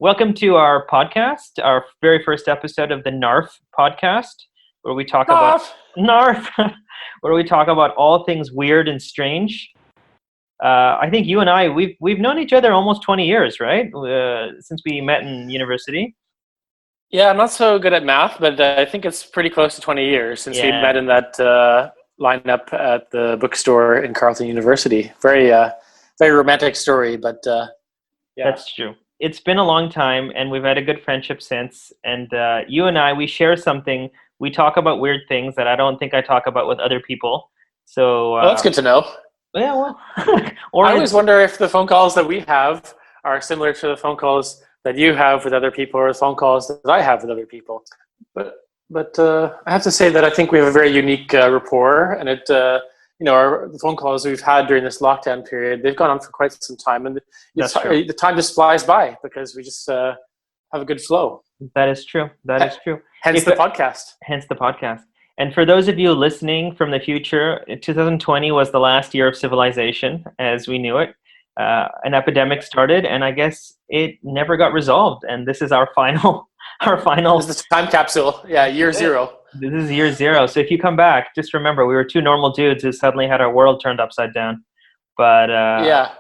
Welcome to our podcast, our very first episode of the NARF podcast, where we talk about NARF, where we talk about all things weird and strange. I think you and I, we've known each other almost 20 years, right? Since we met in university. Yeah, I'm not so good at math, but I think it's pretty close to 20 years since we met in that lineup at the bookstore in Carleton University. Very romantic story, but yeah. That's true. It's been a long time, and we've had a good friendship since. And you and I, we share something. We talk about weird things that I don't think I talk about with other people. So well, that's good to know. Yeah, well, or I always wonder if the phone calls that we have are similar to the phone calls that you have with other people, or the phone calls that I have with other people. But I have to say that I think we have a very unique rapport, and it. The phone calls we've had during this lockdown period, they've gone on for quite some time, and the time just flies by because we just have a good flow. That is true. That is true. Hence the podcast. Hence the podcast. And for those of you listening from the future, 2020 was the last year of civilization as we knew it. An epidemic started, and I guess it never got resolved. And this is our final. This is the time capsule. Yeah, year zero. This is year zero. So if you come back, just remember we were two normal dudes who suddenly had our world turned upside down. But no,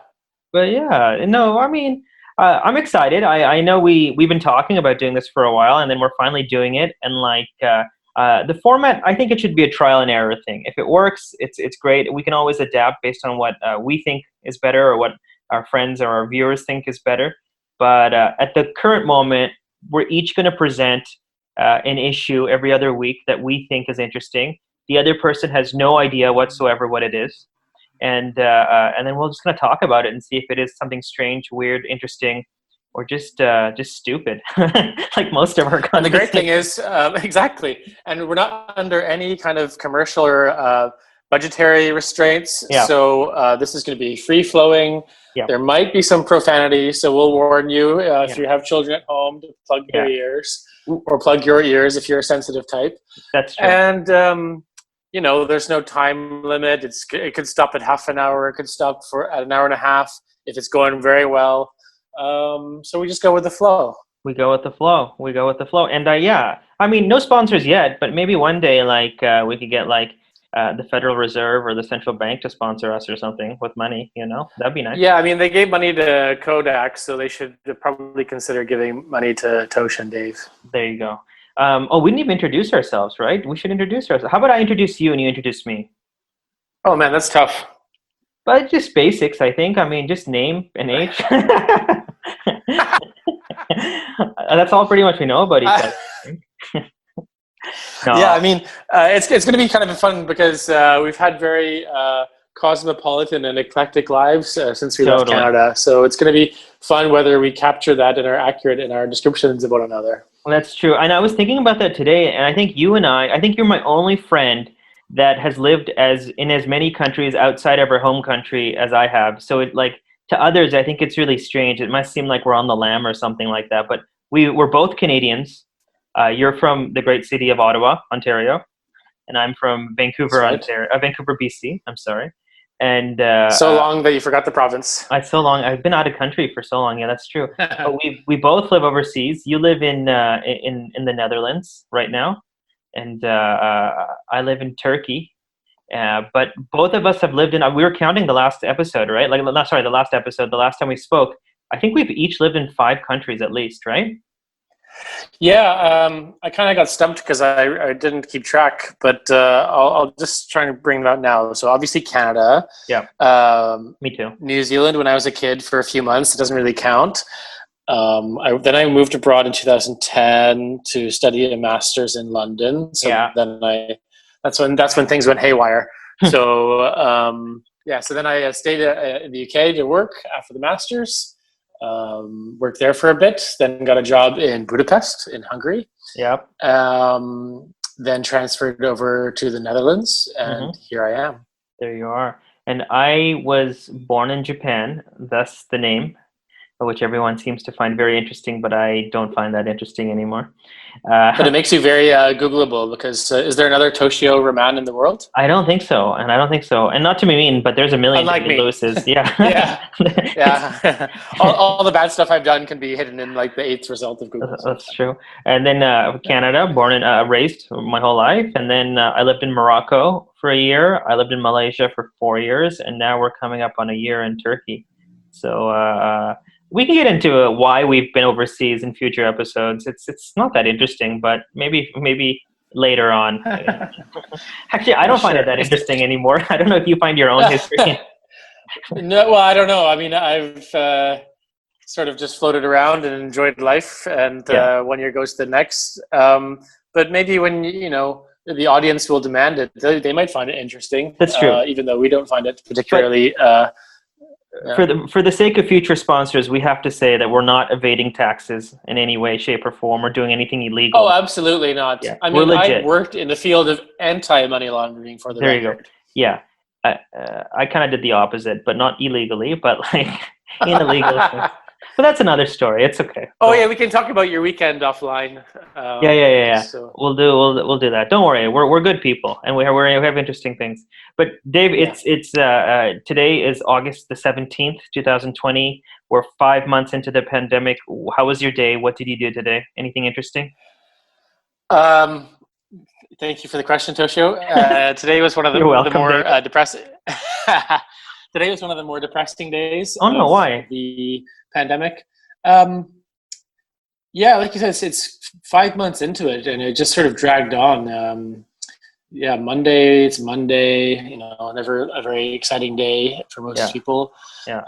I mean, I'm excited. I know we've been talking about doing this for a while, and then we're finally doing it. And the format, I think it should be a trial and error thing. If it works, it's great. We can always adapt based on what we think is better, or what our friends or our viewers think is better. But at the current moment, we're each going to present an issue every other week that we think is interesting. The other person has no idea whatsoever what it is, and then we're just going to talk about it and see if it is something strange, weird, interesting, or just stupid, like most of our content. And the great thing is, exactly, and we're not under any kind of commercial or budgetary restraints. Yeah. So this is going to be free flowing. Yeah. There might be some profanity, so we'll warn you if you have children at home to plug their ears, or plug your ears if you're a sensitive type. That's true. And there's no time limit. It could stop at half an hour. It could stop at an hour and a half if it's going very well. So we just go with the flow. We go with the flow. And I mean, no sponsors yet, but maybe one day, we could get the Federal Reserve or the central bank to sponsor us or something with money, that'd be nice. Yeah, I mean, they gave money to Kodak, so they should probably consider giving money to Tosh and Dave. There you go. We didn't even introduce ourselves, right? We should introduce ourselves. How about I introduce you and you introduce me? Oh man, that's tough. But just basics, I think. I mean, just name and age. That's all pretty much we know about each other. No. Yeah, I mean, it's going to be kind of fun because we've had very cosmopolitan and eclectic lives since we left Canada. So it's going to be fun whether we capture that and are accurate in our descriptions of one another. Well, that's true. And I was thinking about that today, and I think you're my only friend that has lived in as many countries outside of our home country as I have. So to others, I think it's really strange. It must seem like we're on the lam or something like that. But we're both Canadians. You're from the great city of Ottawa, Ontario, and I'm from Vancouver, Ontario, Vancouver, BC. I'm sorry. And so long that you forgot the province. I've been out of country for so long. Yeah, that's true. But we both live overseas. You live in the Netherlands right now, and I live in Turkey. But both of us have lived in. We were counting the last episode, right? The last episode. The last time we spoke, I think we've each lived in 5 countries at least, right? Yeah, I kind of got stumped because I didn't keep track, but I'll just try and bring them out now. So obviously Canada. Yeah. Me too. New Zealand when I was a kid for a few months. It doesn't really count. Then I moved abroad in 2010 to study a master's in London. So that's when things went haywire. So so then I stayed in the UK to work after the master's. Worked there for a bit, then got a job in Budapest in Hungary. Yep. Then transferred over to the Netherlands, and here I am. There you are. And I was born in Japan, thus the name. which everyone seems to find very interesting, but I don't find that interesting anymore. But it makes you very Googleable because is there another Toshio Raman in the world? I don't think so, and not to be mean, but there's a million Unlike David me. Lewis's. Yeah, Yeah. Yeah. all the bad stuff I've done can be hidden in like the 8th result of Google. That's true. And then Canada, born and raised my whole life, and then I lived in Morocco for a year. I lived in Malaysia for 4 years, and now we're coming up on a year in Turkey. So we can get into why we've been overseas in future episodes. It's not that interesting, but maybe later on. Actually, I don't find it that interesting anymore. I don't know if you find your own history. No, well, I don't know. I mean, I've sort of just floated around and enjoyed life, and one year goes to the next. But maybe when the audience will demand it, they might find it interesting. That's true. Even though we don't find it particularly. For the sake of future sponsors, we have to say that we're not evading taxes in any way, shape, or form, or doing anything illegal. Oh, absolutely not. Yeah, I mean, I worked in the field of anti-money laundering for the record. There you go. Yeah. I kind of did the opposite, but not illegally, but like in illegal. But that's another story. It's okay. Oh yeah, we can talk about your weekend offline. Yeah. So. We'll do that. Don't worry. We're good people, and we have interesting things. But Dave, it's today is August the 17th, 2020. We're 5 months into the pandemic. How was your day? What did you do today? Anything interesting? Thank you for the question, Toshio. Today was one of the more depressing. Today was one of the more depressing days. Oh no, why? The pandemic. Yeah, like you said, it's 5 months into it, and it just sort of dragged on. Monday. It's Monday. Never a very exciting day for most people. Yeah.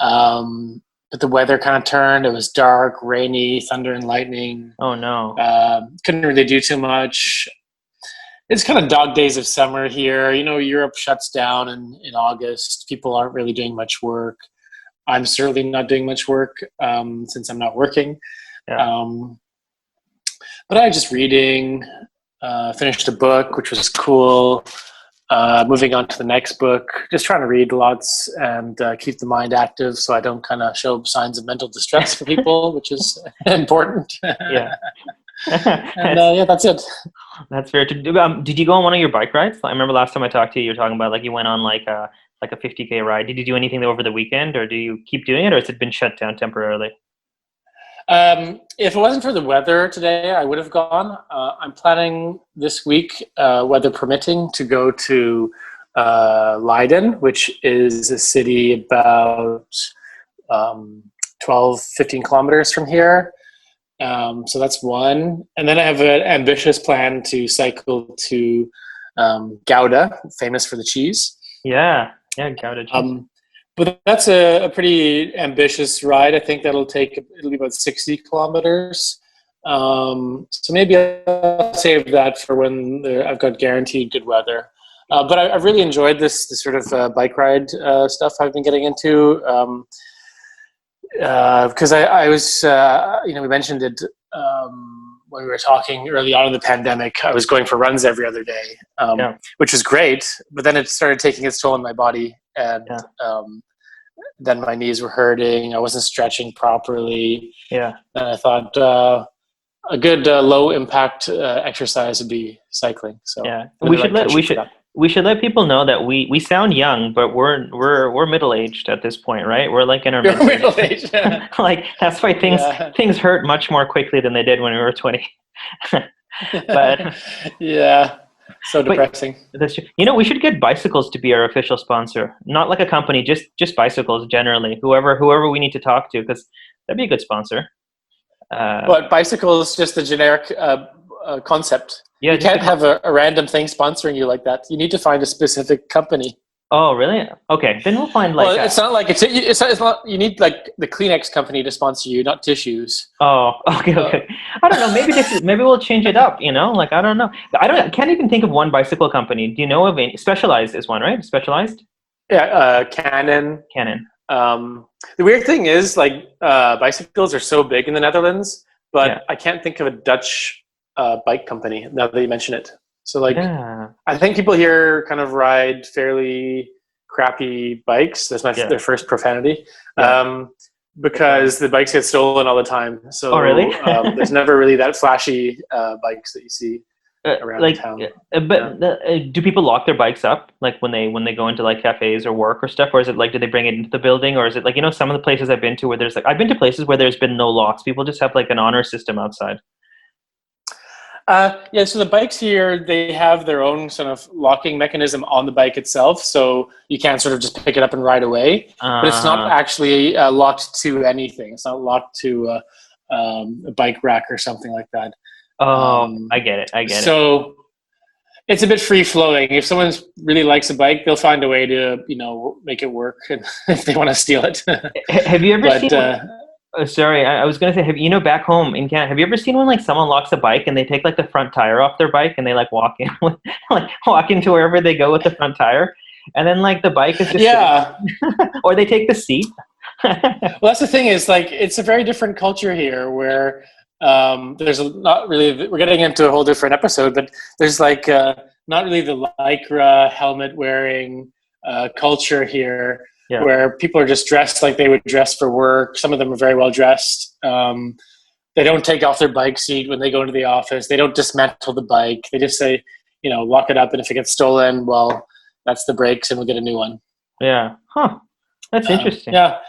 But the weather kind of turned. It was dark, rainy, thunder and lightning. Oh no. Couldn't really do too much. It's kind of dog days of summer here. Europe shuts down in August. People aren't really doing much work. I'm certainly not doing much work since I'm not working. Yeah. But I was just reading, finished a book, which was cool. Moving on to the next book, just trying to read lots and keep the mind active so I don't kind of show signs of mental distress for people, which is important. Yeah. And that's it. That's fair. Did you go on one of your bike rides? I remember last time I talked to you, you were talking about like you went on like a 50K ride. Did you do anything over the weekend, or do you keep doing it, or has it been shut down temporarily? If it wasn't for the weather today, I would have gone. I'm planning this week, weather permitting, to go to Leiden, which is a city about 12, 15 kilometers from here. So that's one. And then I have an ambitious plan to cycle to Gouda, famous for the cheese. Yeah, Gouda cheese. But that's a pretty ambitious ride. I think it'll be about 60 kilometers. So maybe I'll save that for when I've got guaranteed good weather. But I've really enjoyed this sort of bike ride stuff I've been getting into. Because I was, we mentioned it when we were talking early on in the pandemic. I was going for runs every other day, which was great. But then it started taking its toll on my body, and then my knees were hurting. I wasn't stretching properly. Yeah, and I thought a good low impact exercise would be cycling. So we should let people know that we sound young, but we're middle aged at this point, right? We're like in our middle age. Like that's why things hurt much more quickly than they did when we were 20. But so depressing. That's true. We should get bicycles to be our official sponsor, not like a company, just bicycles generally. Whoever we need to talk to, because that'd be a good sponsor. But bicycles, just a generic concept. Yeah, you can't have a random thing sponsoring you like that. You need to find a specific company. Oh, really? Okay, then we'll find like. Well, it's not like it's not. You need like the Kleenex company to sponsor you, not tissues. Oh, okay. I don't know. Maybe we'll change it up. Like I don't know. I can't even think of one bicycle company. Do you know of any? Specialized is one, right? Specialized. Yeah, Canon. The weird thing is, like, bicycles are so big in the Netherlands, but I can't think of a Dutch bike company now that you mention it. So like, I think people here kind of ride fairly crappy bikes. That's their first profanity. because the bikes get stolen all the time. So Oh, really? there's never really that flashy bikes that you see around town. Do people lock their bikes up like when they go into like cafes or work or stuff, or is it like do they bring it into the building, or is it like some of the places I've been to where there's like I've been to places where there's been no locks. People just have like an honor system outside. Yeah, so the bikes here, they have their own sort of locking mechanism on the bike itself, so you can't sort of just pick it up and ride away. But it's not actually locked to anything. It's not locked to a bike rack or something like that. I get it. So it's a bit free flowing. If someone really likes a bike, they'll find a way to make it work, and if they want to steal it. Have you ever seen? Sorry, I was going to say, back home in Canada, have you ever seen when like someone locks a bike and they take like the front tire off their bike and they like walk into wherever they go with the front tire, and then like the bike is just or they take the seat. Well, that's the thing is like it's a very different culture here where there's not really. We're getting into a whole different episode, but there's like not really the lycra helmet wearing culture here. Yeah. Where people are just dressed like they would dress for work. Some of them are very well dressed. They don't take off their bike seat when they go into the office. They don't dismantle the bike. They just say, lock it up, and if it gets stolen, well, that's the brakes, and we'll get a new one. Yeah. Huh. That's interesting. Yeah.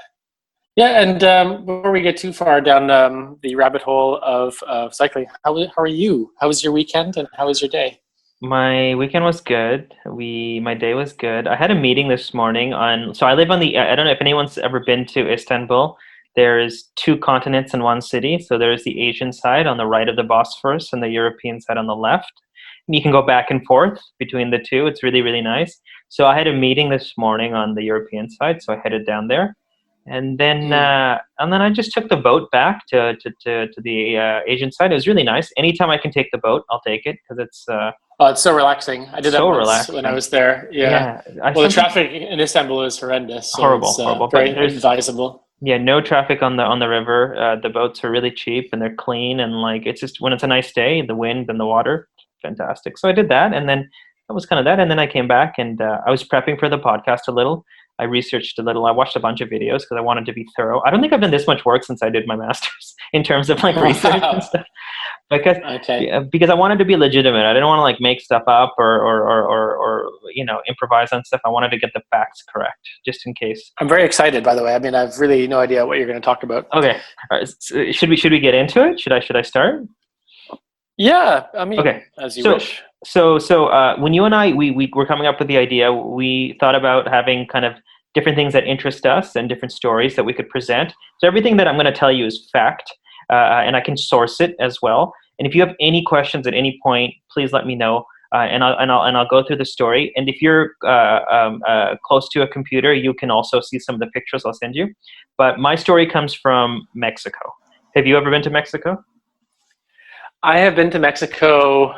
And before we get too far down the rabbit hole of cycling, how are you? How was your weekend, and how was your day? My weekend was good. My day was good. I had a meeting this morning so I live I don't know if anyone's ever been to Istanbul. There's 2 continents in one city. So there's the Asian side on the right of the Bosphorus and the European side on the left. And you can go back and forth between the two. It's really, really nice. So I had a meeting this morning on the European side. So I headed down there. And then I just took the boat back to the Asian side. It was really nice. Anytime I can take the boat, I'll take it because it's it's so relaxing. I did that once when I was there. Yeah. The traffic in Istanbul is horrendous. So horrible. Very advisable. Yeah, no traffic on the river. The boats are really cheap and they're clean, and like it's just when it's a nice day, the wind and the water, fantastic. So I did that, and then that was kind of that. And then I came back and I was prepping for the podcast a little. I researched a little. I watched a bunch of videos because I wanted to be thorough. I don't think I've done this much work since I did my master's in terms of like research and stuff. Because I wanted to be legitimate. I didn't want to like make stuff up or improvise on stuff. I wanted to get the facts correct, just in case. I'm very excited, by the way. I mean, I've really no idea what you're going to talk about. Okay, so should we get into it? Should I start? Yeah, I mean, okay. As you wish. So when you and I we were coming up with the idea, we thought about having kind of different things that interest us and different stories that we could present. So everything that I'm going to tell you is fact, and I can source it as well. And if you have any questions at any point, please let me know, and I'll go through the story. And if you're close to a computer, you can also see some of the pictures I'll send you. But my story comes from Mexico. Have you ever been to Mexico? I have been to Mexico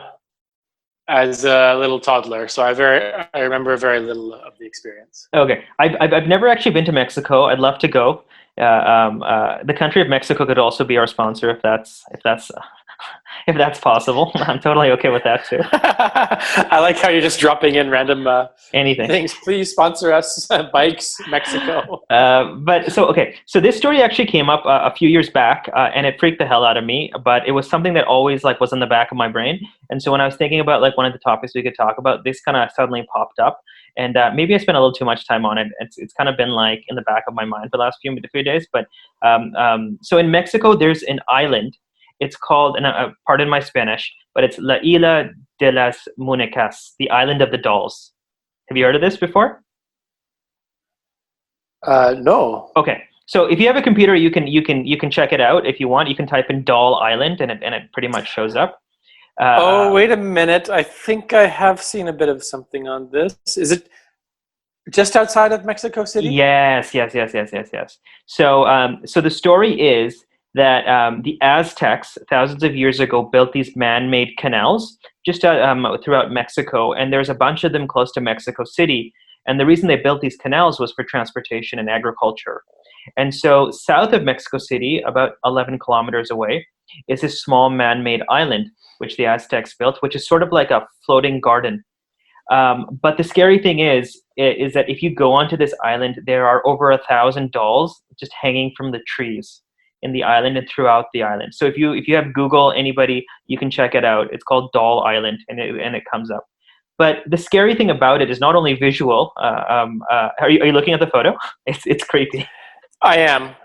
as a little toddler, so I remember very little of the experience. Okay, I've never actually been to Mexico. I'd love to go. The country of Mexico could also be our sponsor if that's possible. I'm totally okay with that too. I like how you're just dropping in random anything things. Please sponsor us, Bikes Mexico. So this story actually came up a few years back, and it freaked the hell out of me. But it was something that always like was in the back of my brain. And so when I was thinking about like one of the topics we could talk about, this kind of suddenly popped up. And maybe I spent a little too much time on it. It's kind of been like in the back of my mind for the last few days. But so in Mexico, there's an island. It's called, and pardon my Spanish, but it's La Isla de las Munecas, the island of the dolls. Have you heard of this before? No. Okay, so if you have a computer, you can check it out if you want. You can type in Doll Island, and it pretty much shows up. Wait a minute. I think I have seen a bit of something on this. Is it just outside of Mexico City? Yes. So the story is that the Aztecs, thousands of years ago, built these man-made canals just throughout Mexico, and there's a bunch of them close to Mexico City. And the reason they built these canals was for transportation and agriculture. And so south of Mexico City, about 11 kilometers away, is this small man-made island, which the Aztecs built, which is sort of like a floating garden. But the scary thing is that if you go onto this island, there are over 1,000 dolls just hanging from the trees in the island and throughout the island. So if you have Google, anybody, you can check it out. It's called Doll Island, and it comes up. But the scary thing about it is not only visual. Are you looking at the photo? It's creepy. I am.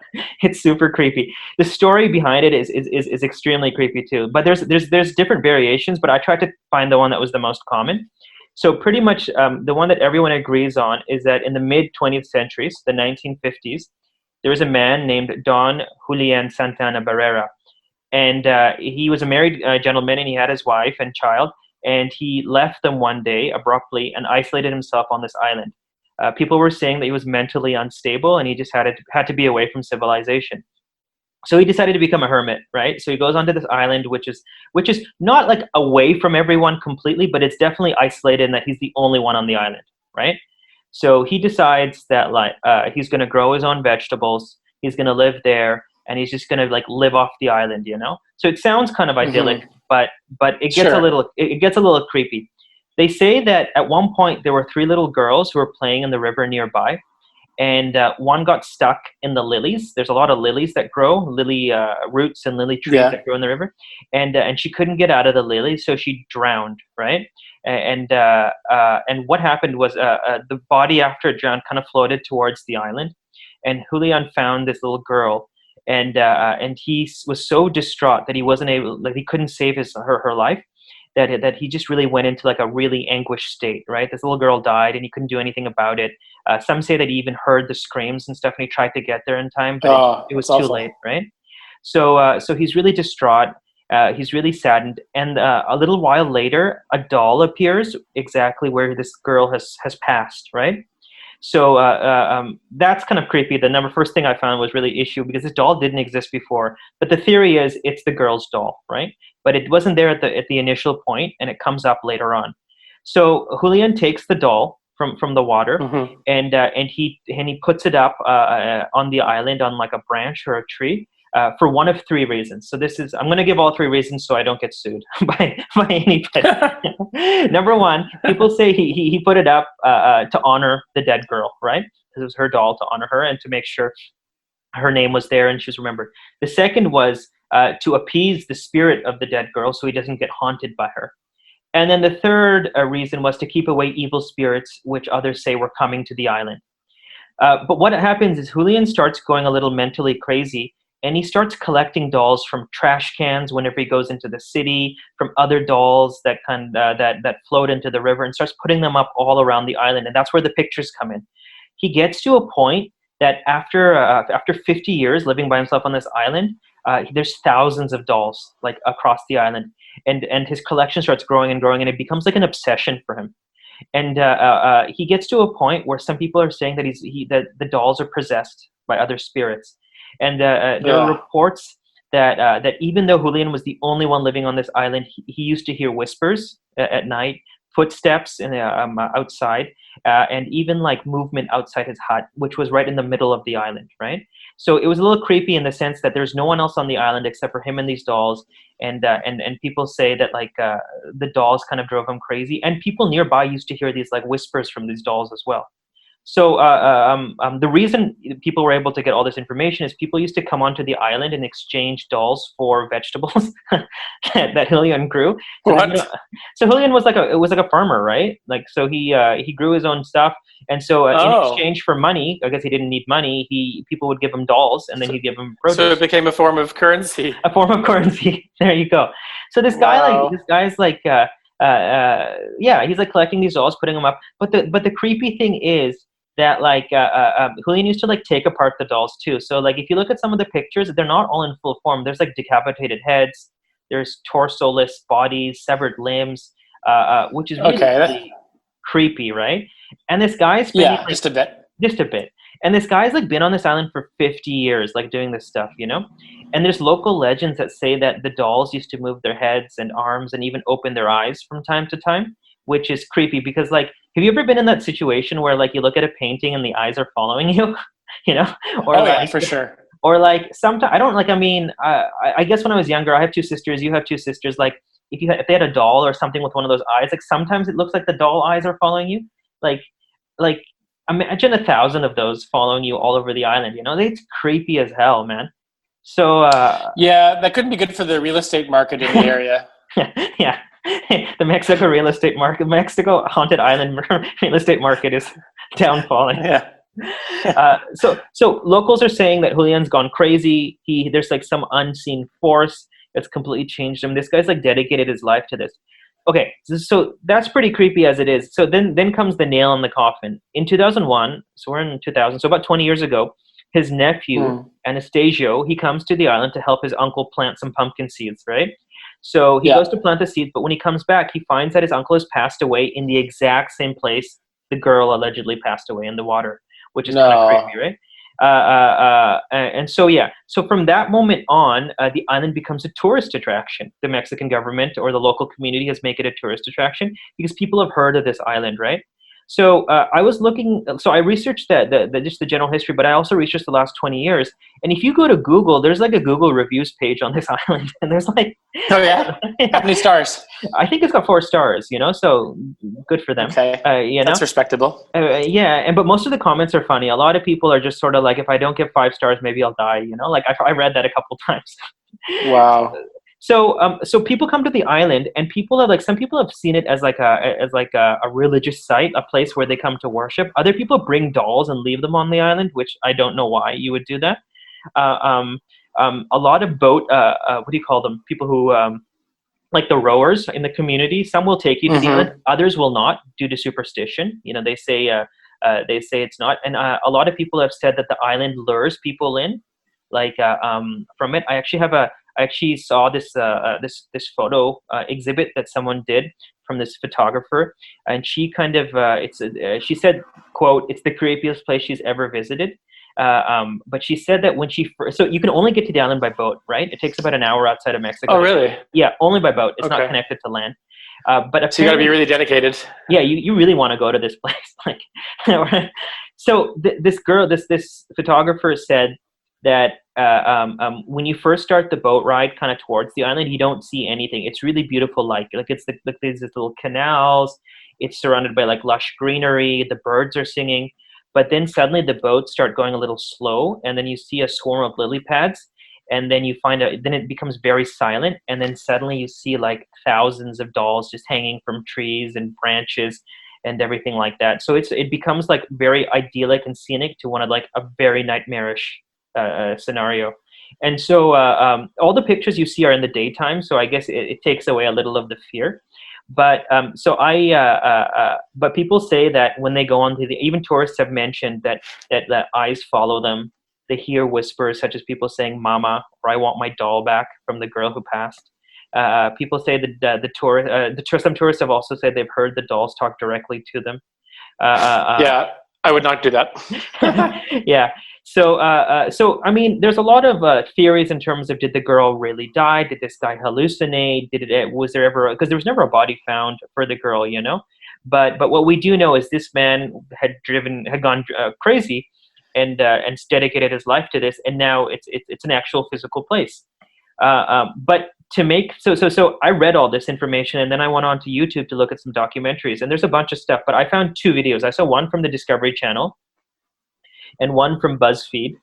It's super creepy. The story behind it is extremely creepy too. But there's different variations. But I tried to find the one that was the most common. So pretty much the one that everyone agrees on is that in the mid 20th centuries, the 1950s, there was a man named Don Julian Santana Barrera, and he was a married gentleman, and he had his wife and child, and he left them one day abruptly and isolated himself on this island. People were saying that he was mentally unstable, and he just had to be away from civilization. So he decided to become a hermit, right? So he goes onto this island, which is not like away from everyone completely, but it's definitely isolated, and that he's the only one on the island, right? So he decides that like he's going to grow his own vegetables, he's going to live there, and he's just going to like live off the island, you know. So it sounds kind of idyllic, but it gets a little creepy. They say that at one point there were 3 little girls who were playing in the river nearby, and one got stuck in the lilies. There's a lot of lilies that grow, lily roots and lily trees that grow in the river, and she couldn't get out of the lilies, so she drowned, right? And what happened was the body after it drowned kind of floated towards the island, and Julian found this little girl, and he was so distraught that he wasn't able, like he couldn't save her life. That he just really went into like a really anguished state, right? This little girl died, and he couldn't do anything about it. Some say that he even heard the screams and stuff, and he tried to get there in time, but it was too late, right? So he's really distraught. He's really saddened, and a little while later, a doll appears exactly where this girl has passed, right? So that's kind of creepy. The first thing I found was really issue because this doll didn't exist before. But the theory is it's the girl's doll, right? But it wasn't there at the initial point, and it comes up later on. So Julian takes the doll from the water, and he puts it up on the island on like a branch or a tree. For one of 3 reasons. So I'm going to give all 3 reasons so I don't get sued by anybody. Number 1, people say he put it up to honor the dead girl, right? Because it was her doll, to honor her and to make sure her name was there and she was remembered. The second was to appease the spirit of the dead girl so he doesn't get haunted by her. And then the third reason was to keep away evil spirits, which others say were coming to the island. But what happens is Julian starts going a little mentally crazy, and he starts collecting dolls from trash cans whenever he goes into the city, from other dolls that that float into the river, and starts putting them up all around the island. And that's where the pictures come in. He gets to a point that after 50 years living by himself on this island, there's thousands of dolls like across the island, and his collection starts growing and growing, and it becomes like an obsession for him. And he gets to a point where some people are saying that that the dolls are possessed by other spirits. And there are reports that even though Julian was the only one living on this island, he used to hear whispers at night, footsteps outside, and even like movement outside his hut, which was right in the middle of the island, right? So it was a little creepy in the sense that there's no one else on the island except for him and these dolls, and people say that like the dolls kind of drove him crazy, and people nearby used to hear these like whispers from these dolls as well. So the reason people were able to get all this information is people used to come onto the island and exchange dolls for vegetables that Julian grew. So Julian was like a farmer, right? Like so he grew his own stuff, and so in exchange for money, I guess he didn't need money. People would give him dolls, and then he'd give him produce. So it became a form of currency. A form of currency. There you go. So this guy's like. He's like collecting these dolls, putting them up. But the creepy thing is that like Julian used to like take apart the dolls too. So like if you look at some of the pictures, they're not all in full form. There's like decapitated heads, there's torso-less bodies, severed limbs, which is really creepy, right? And this guy's been just a bit. And this guy's like been on this island for 50 years, like doing this stuff, you know? And there's local legends that say that the dolls used to move their heads and arms and even open their eyes from time to time, which is creepy because like, have you ever been in that situation where like you look at a painting and the eyes are following you, you know? Or for sure. Or like sometimes I don't like. I mean, I guess when I was younger, I have 2 sisters. You have 2 sisters. Like if they had a doll or something with one of those eyes, like sometimes it looks like the doll eyes are following you, like like imagine 1,000 of those following you all over the island. It's creepy as hell, man. So Yeah, that couldn't be good for the real estate market in the area. yeah, the Mexico real estate market, Mexico haunted island real estate market is downfalling. Yeah. So locals are saying that Julian's gone crazy. There's like some unseen force that's completely changed him. This guy's like dedicated his life to this. Okay, so that's pretty creepy as it is. So then comes the nail in the coffin. In 2001, so we're in 2000, so about 20 years ago, his nephew, Anastasio, he comes to the island to help his uncle plant some pumpkin seeds, right? So he goes to plant the seeds, but when he comes back, he finds that his uncle has passed away in the exact same place the girl allegedly passed away in the water, which is kind of creepy, right? And so, yeah. So from that moment on, the island becomes a tourist attraction. The Mexican government or the local community has made it a tourist attraction because people have heard of this island, right? So I was looking. So I researched just the general history, but I also researched the last 20 years. And if you go to Google, there's like a Google reviews page on this island, and there's like, oh yeah, how many stars? I think it's got 4 stars. So good for them. Okay, that's respectable. Yeah, but most of the comments are funny. A lot of people are just sort of like, if I don't get 5 stars, maybe I'll die. Like I read that a couple times. Wow. So people come to the island, and some people have seen it as like a religious site, a place where they come to worship. Other people bring dolls and leave them on the island, which I don't know why you would do that. A lot of boat, what do you call them? People who like the rowers in the community. Some will take you to the island, others will not due to superstition. They say it's not, and a lot of people have said that the island lures people in, like from it. I actually saw this photo exhibit that someone did from this photographer, and she kind of she said, quote, "It's the creepiest place she's ever visited." But she said that when she so you can only get to the island by boat, right? It takes about an hour outside of Mexico. Oh, really? Yeah, only by boat. It's not connected to land. But so you got to be really dedicated. Yeah, you really want to go to this place. Like, so this photographer said that when you first start the boat ride kind of towards the island, you don't see anything. It's really beautiful. Like it's there's these little canals. It's surrounded by like lush greenery. The birds are singing. But then suddenly the boats start going a little slow, and then you see a swarm of lily pads, and then then it becomes very silent, and then suddenly you see like thousands of dolls just hanging from trees and branches and everything like that. So it becomes like very idyllic and scenic to one of like a very nightmarish scenario. And so all the pictures you see are in the daytime, so I guess it takes away a little of the fear. But but people say that when they go on to even tourists have mentioned that eyes follow them. They hear whispers such as people saying "Mama" or "I want my doll back" from the girl who passed. People say that some tourists have also said they've heard the dolls talk directly to them. Yeah, I would not do that. Yeah. So I mean, there's a lot of theories in terms of, did the girl really die? Did this guy hallucinate? Was there ever, because there was never a body found for the girl, But what we do know is this man had gone crazy, and dedicated his life to this, and now it's an actual physical place. But to make so I read all this information, and then I went on to YouTube to look at some documentaries, and there's a bunch of stuff. But I found 2 videos. I saw one from the Discovery Channel, and one from BuzzFeed.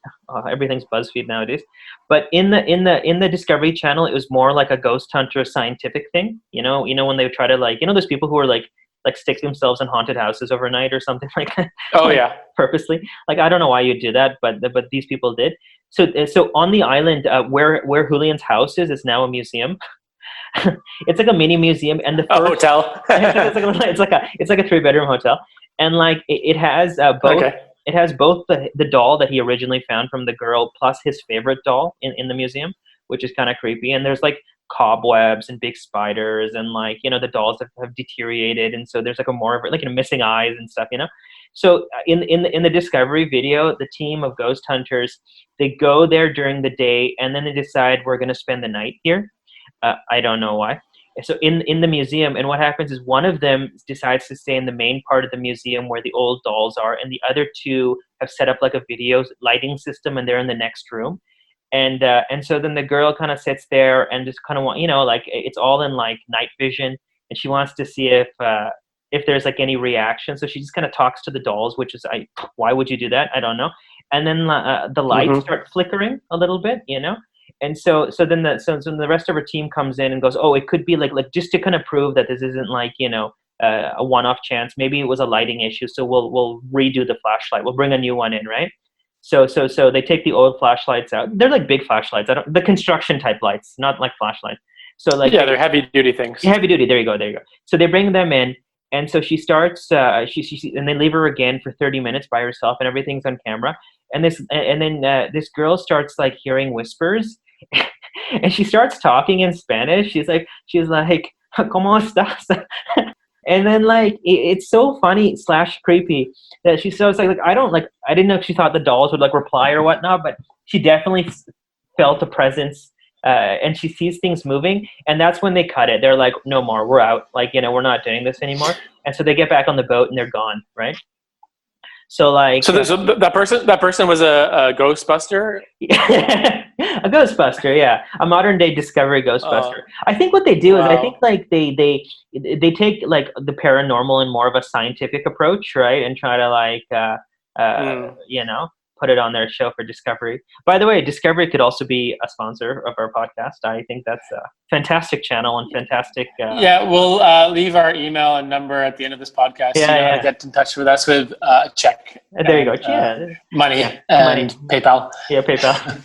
Everything's BuzzFeed nowadays. But in the Discovery Channel, it was more like a ghost hunter scientific thing. When they try to those people who are like stick themselves in haunted houses overnight or something like that. Oh yeah, purposely. Like, I don't know why you'd do that, but these people did. So on the island where Julian's house is now a museum. It's like a mini museum, and a hotel. it's like a 3-bedroom hotel, and like it has both. Okay. It has both the doll that he originally found from the girl, plus his favorite doll in the museum, which is kind of creepy. And there's like cobwebs and big spiders, and like, the dolls have deteriorated, and so there's like a more of like missing eyes and stuff. So in the Discovery video, the team of ghost hunters, they go there during the day, and then they decide, we're going to spend the night here. I don't know why. So in the museum, and what happens is one of them decides to stay in the main part of the museum where the old dolls are, and the other 2 have set up like a video lighting system, and they're in the next room. And so then the girl kind of sits there and just kind of want, like it's all in like night vision, and she wants to see if there's like any reaction. So she just kind of talks to the dolls, which is why would you do that? I don't know. And then the lights start flickering a little bit, and so then the rest of her team comes in and goes, oh, it could be like just to kind of prove that this isn't like a one-off chance. Maybe it was a lighting issue, so we'll redo the flashlight. We'll bring a new one in, right? So they take the old flashlights out. They're like big flashlights. The construction type lights, not like flashlights. So like they're heavy duty things. Heavy duty. There you go. So they bring them in, and so she starts. She and they leave her again for 30 minutes by herself, and everything's on camera. And then this girl starts like hearing whispers, and she starts talking in Spanish. She's like, "¿Cómo estás?" And then like it's so funny / creepy that she says like I didn't know if she thought the dolls would like reply or whatnot, but she definitely felt a presence, and she sees things moving, and that's when they cut it. They're like, no more, we're out. Like we're not doing this anymore. And so they get back on the boat and they're gone, right? So like, so that person was a Ghostbuster. A Ghostbuster, yeah, a modern day Discovery Ghostbuster. I think what they do is I think like they take like the paranormal in more of a scientific approach, right, and try to like put it on their show for Discovery. By the way, Discovery could also be a sponsor of our podcast. I think that's a fantastic channel and fantastic. We'll leave our email and number at the end of this podcast. Get in touch with us with a check. There you go. Money and PayPal. Yeah, PayPal.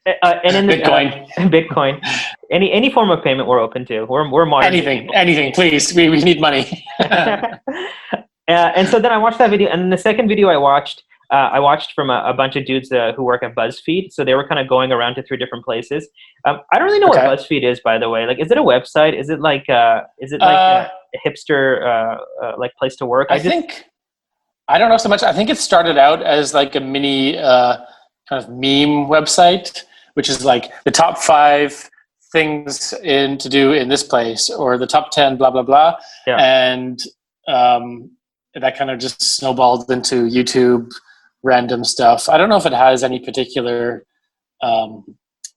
And in Bitcoin. Bitcoin. Any form of payment we're open to. We're modern. Anything, please. We need money. And so then I watched that video, and then the second video I watched from a bunch of dudes who work at BuzzFeed. So they were kind of going around to 3 different places. I don't really know what BuzzFeed is, by the way. Like, is it a website? Is it like a hipster like place to work? I don't know so much. I think it started out as like a mini kind of meme website, which is like the top 5 things to do in this place, or the top 10 blah blah blah. Yeah. And that kind of just snowballed into YouTube random stuff. I don't know if it has any particular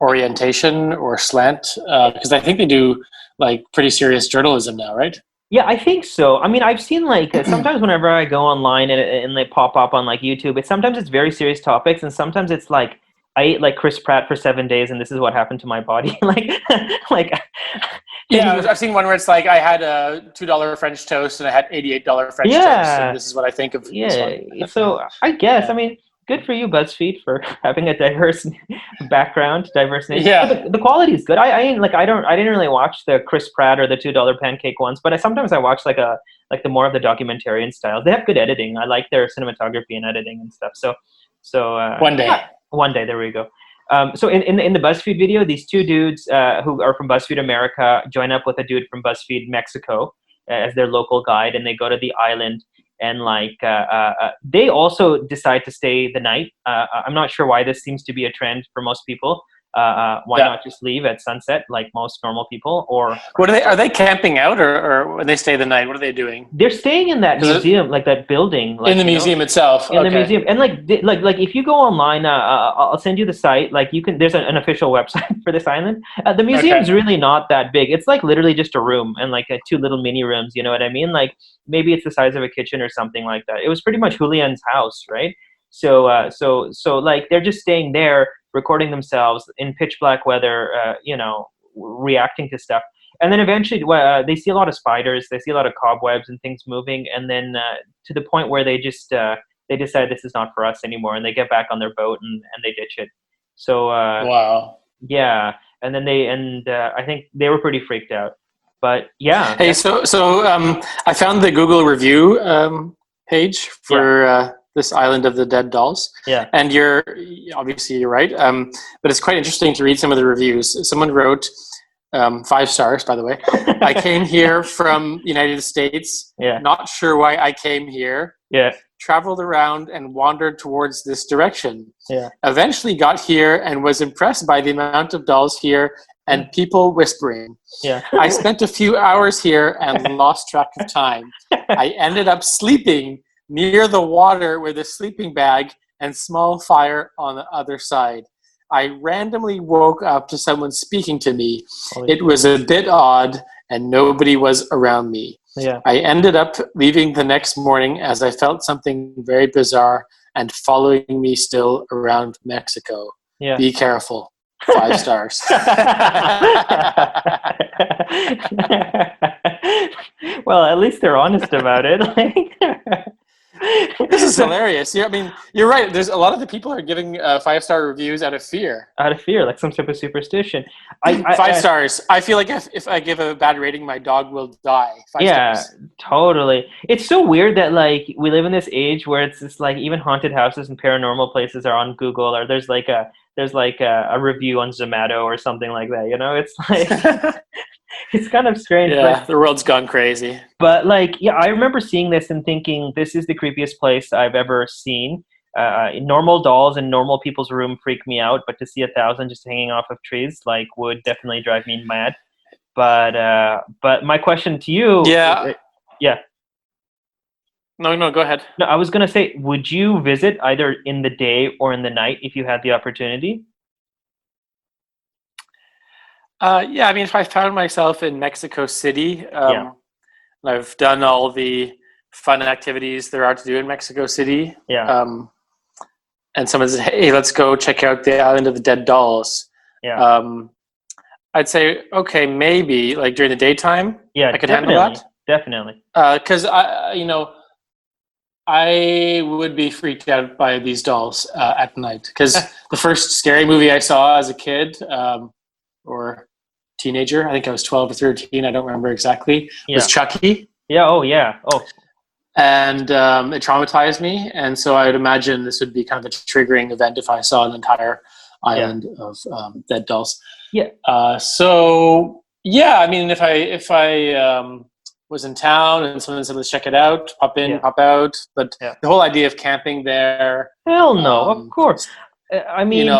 orientation or slant, because I think they do like pretty serious journalism now, right? Yeah, I think so. I mean, I've seen like sometimes whenever I go online and they pop up on like YouTube, sometimes it's very serious topics, and sometimes it's like I ate like Chris Pratt for 7 days, and this is what happened to my body. I've seen one where it's like I had a $2 French toast and I had $88 French toast, and this is what I think of. Yeah, so I guess I mean, good for you, BuzzFeed, for having a diverse background, diverse name. Yeah, the quality is good. I didn't really watch the Chris Pratt or the $2 pancake ones, but sometimes I watch like the more of the documentarian styles. They have good editing. I like their cinematography and editing and stuff. So one day. One day, there we go. So in the BuzzFeed video, these 2 dudes who are from BuzzFeed America join up with a dude from BuzzFeed Mexico as their local guide, and they go to the island, and they also decide to stay the night. I'm not sure why this seems to be a trend for most people. Why not just leave at sunset like most normal people? Or what are they camping out, or when they stay the night, what are they doing? They're staying in that museum, like that building, in the museum itself. In the museum, and like if you go online, I'll send you the site. Like there's an official website for this island. The museum's really not that big. It's like literally just a room and like 2 little mini rooms. You know what I mean? Like maybe it's the size of a kitchen or something like that. It was pretty much Julian's house, right? So like they're just staying there, recording themselves in pitch black weather, reacting to stuff. And then eventually they see a lot of spiders, they see a lot of cobwebs and things moving. And then to the point where they just, they decide this is not for us anymore. And they get back on their boat and they ditch it. So, wow. Yeah. And then I think they were pretty freaked out, but yeah. Hey, so I found the Google review page for this Island of the Dead Dolls. Yeah. And you're right. But it's quite interesting to read some of the reviews. Someone wrote, 5 stars, by the way. I came here from the United States. Yeah. Not sure why I came here. Yeah. Traveled around and wandered towards this direction. Yeah. Eventually got here and was impressed by the amount of dolls here and people whispering. Yeah. I spent a few hours here and lost track of time. I ended up sleeping near the water with a sleeping bag and small fire on the other side. I randomly woke up to someone speaking to me. Holy It was a bit odd, and nobody was around me. Yeah. I ended up leaving the next morning as I felt something very bizarre and following me still around Mexico. Yeah. Be careful. 5 stars. Well, at least they're honest about it. This is hilarious. I mean, you're right. There's a lot of the people are giving 5-star reviews out of fear. Out of fear, like some type of superstition. 5 stars. I feel like if I give a bad rating, my dog will die. 5 stars. Totally. It's so weird that like we live in this age where it's just like even haunted houses and paranormal places are on Google, or there's like a review on Zomato or something like that. You know, it's like it's kind of strange. Yeah, the world's gone crazy. But like, yeah, I remember seeing this and thinking this is the creepiest place I've ever seen. Normal dolls in normal people's room freak me out, but to see 1,000 just hanging off of trees like would definitely drive me mad. But my question to you, yeah. No, go ahead. No, I was gonna say, would you visit either in the day or in the night if you had the opportunity? Yeah, I mean, if I found myself in Mexico City, and I've done all the fun activities there are to do in Mexico City, and someone says, "Hey, let's go check out the Island of the Dead Dolls." I'd say, okay, maybe like during the daytime, I could handle that. Definitely. Because I would be freaked out by these dolls at night. Because the first scary movie I saw as a kid, or teenager, I think I was 12 or 13, I don't remember exactly, was Chucky. Yeah, oh yeah. Oh. And it traumatized me, and so I would imagine this would be kind of a triggering event if I saw an entire island of dead dolls. Yeah. So yeah, I mean, if I was in town and someone said, "Let's check it out," pop in, pop out. But the whole idea of camping there, hell no, of course. I mean,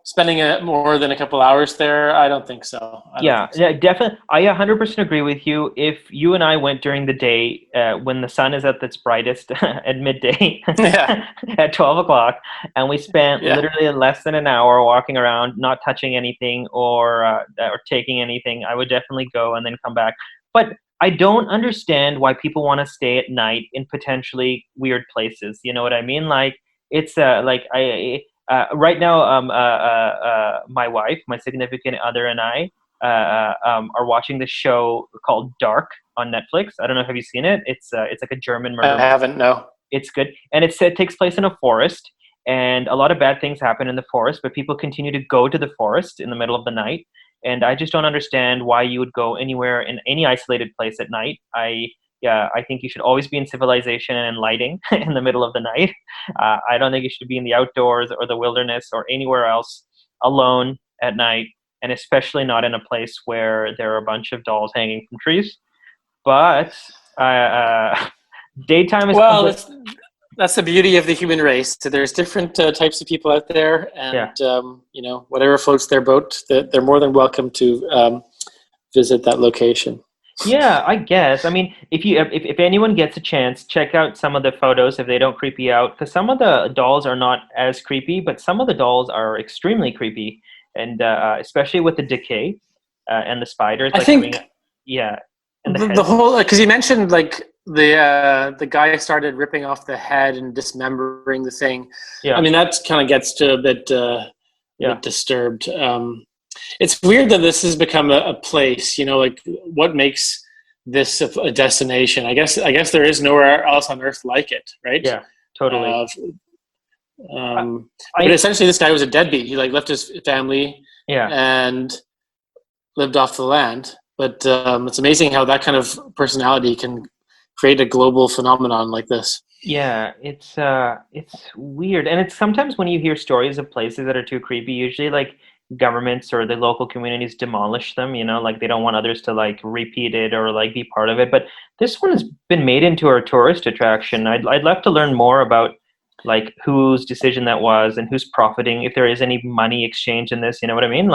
spending more than a couple hours there, I don't think so. Yeah, definitely. I 100% agree with you. If you and I went during the day when the sun is at its brightest at midday at 12 o'clock, and we spent literally less than an hour walking around, not touching anything or taking anything, I would definitely go and then come back. But I don't understand why people want to stay at night in potentially weird places. You know what I mean? Like, it's right now, my wife, my significant other, and I are watching this show called Dark on Netflix. I don't know. Have you seen it? It's like a German murder. I haven't. No. It's good, and it takes place in a forest, and a lot of bad things happen in the forest, but people continue to go to the forest in the middle of the night. And I just don't understand why you would go anywhere in any isolated place at night. I think you should always be in civilization and in lighting in the middle of the night. I don't think you should be in the outdoors or the wilderness or anywhere else alone at night, and especially not in a place where there are a bunch of dolls hanging from trees. But daytime is that's the beauty of the human race. So there's different types of people out there, and whatever floats their boat, they're more than welcome to visit that location. Yeah, I guess. I mean, if anyone gets a chance, check out some of the photos if they don't creep you out, because some of the dolls are not as creepy, but some of the dolls are extremely creepy, and especially with the decay and the spiders. I think, and the whole, because you mentioned like the guy started ripping off the head and dismembering the thing. Yeah, I mean that kind of gets to a bit disturbed. It's weird that this has become a place, like what makes this a destination? I guess there is nowhere else on earth like it, right? Yeah, totally. But essentially this guy was a deadbeat. He like left his family and lived off the land. But it's amazing how that kind of personality can create a global phenomenon like this. Yeah, it's weird. And it's sometimes when you hear stories of places that are too creepy, usually like governments or the local communities demolish them, like they don't want others to like repeat it or like be part of it. But this one has been made into a tourist attraction. I'd love to learn more about like whose decision that was and who's profiting, if there is any money exchange in this, you know what I mean?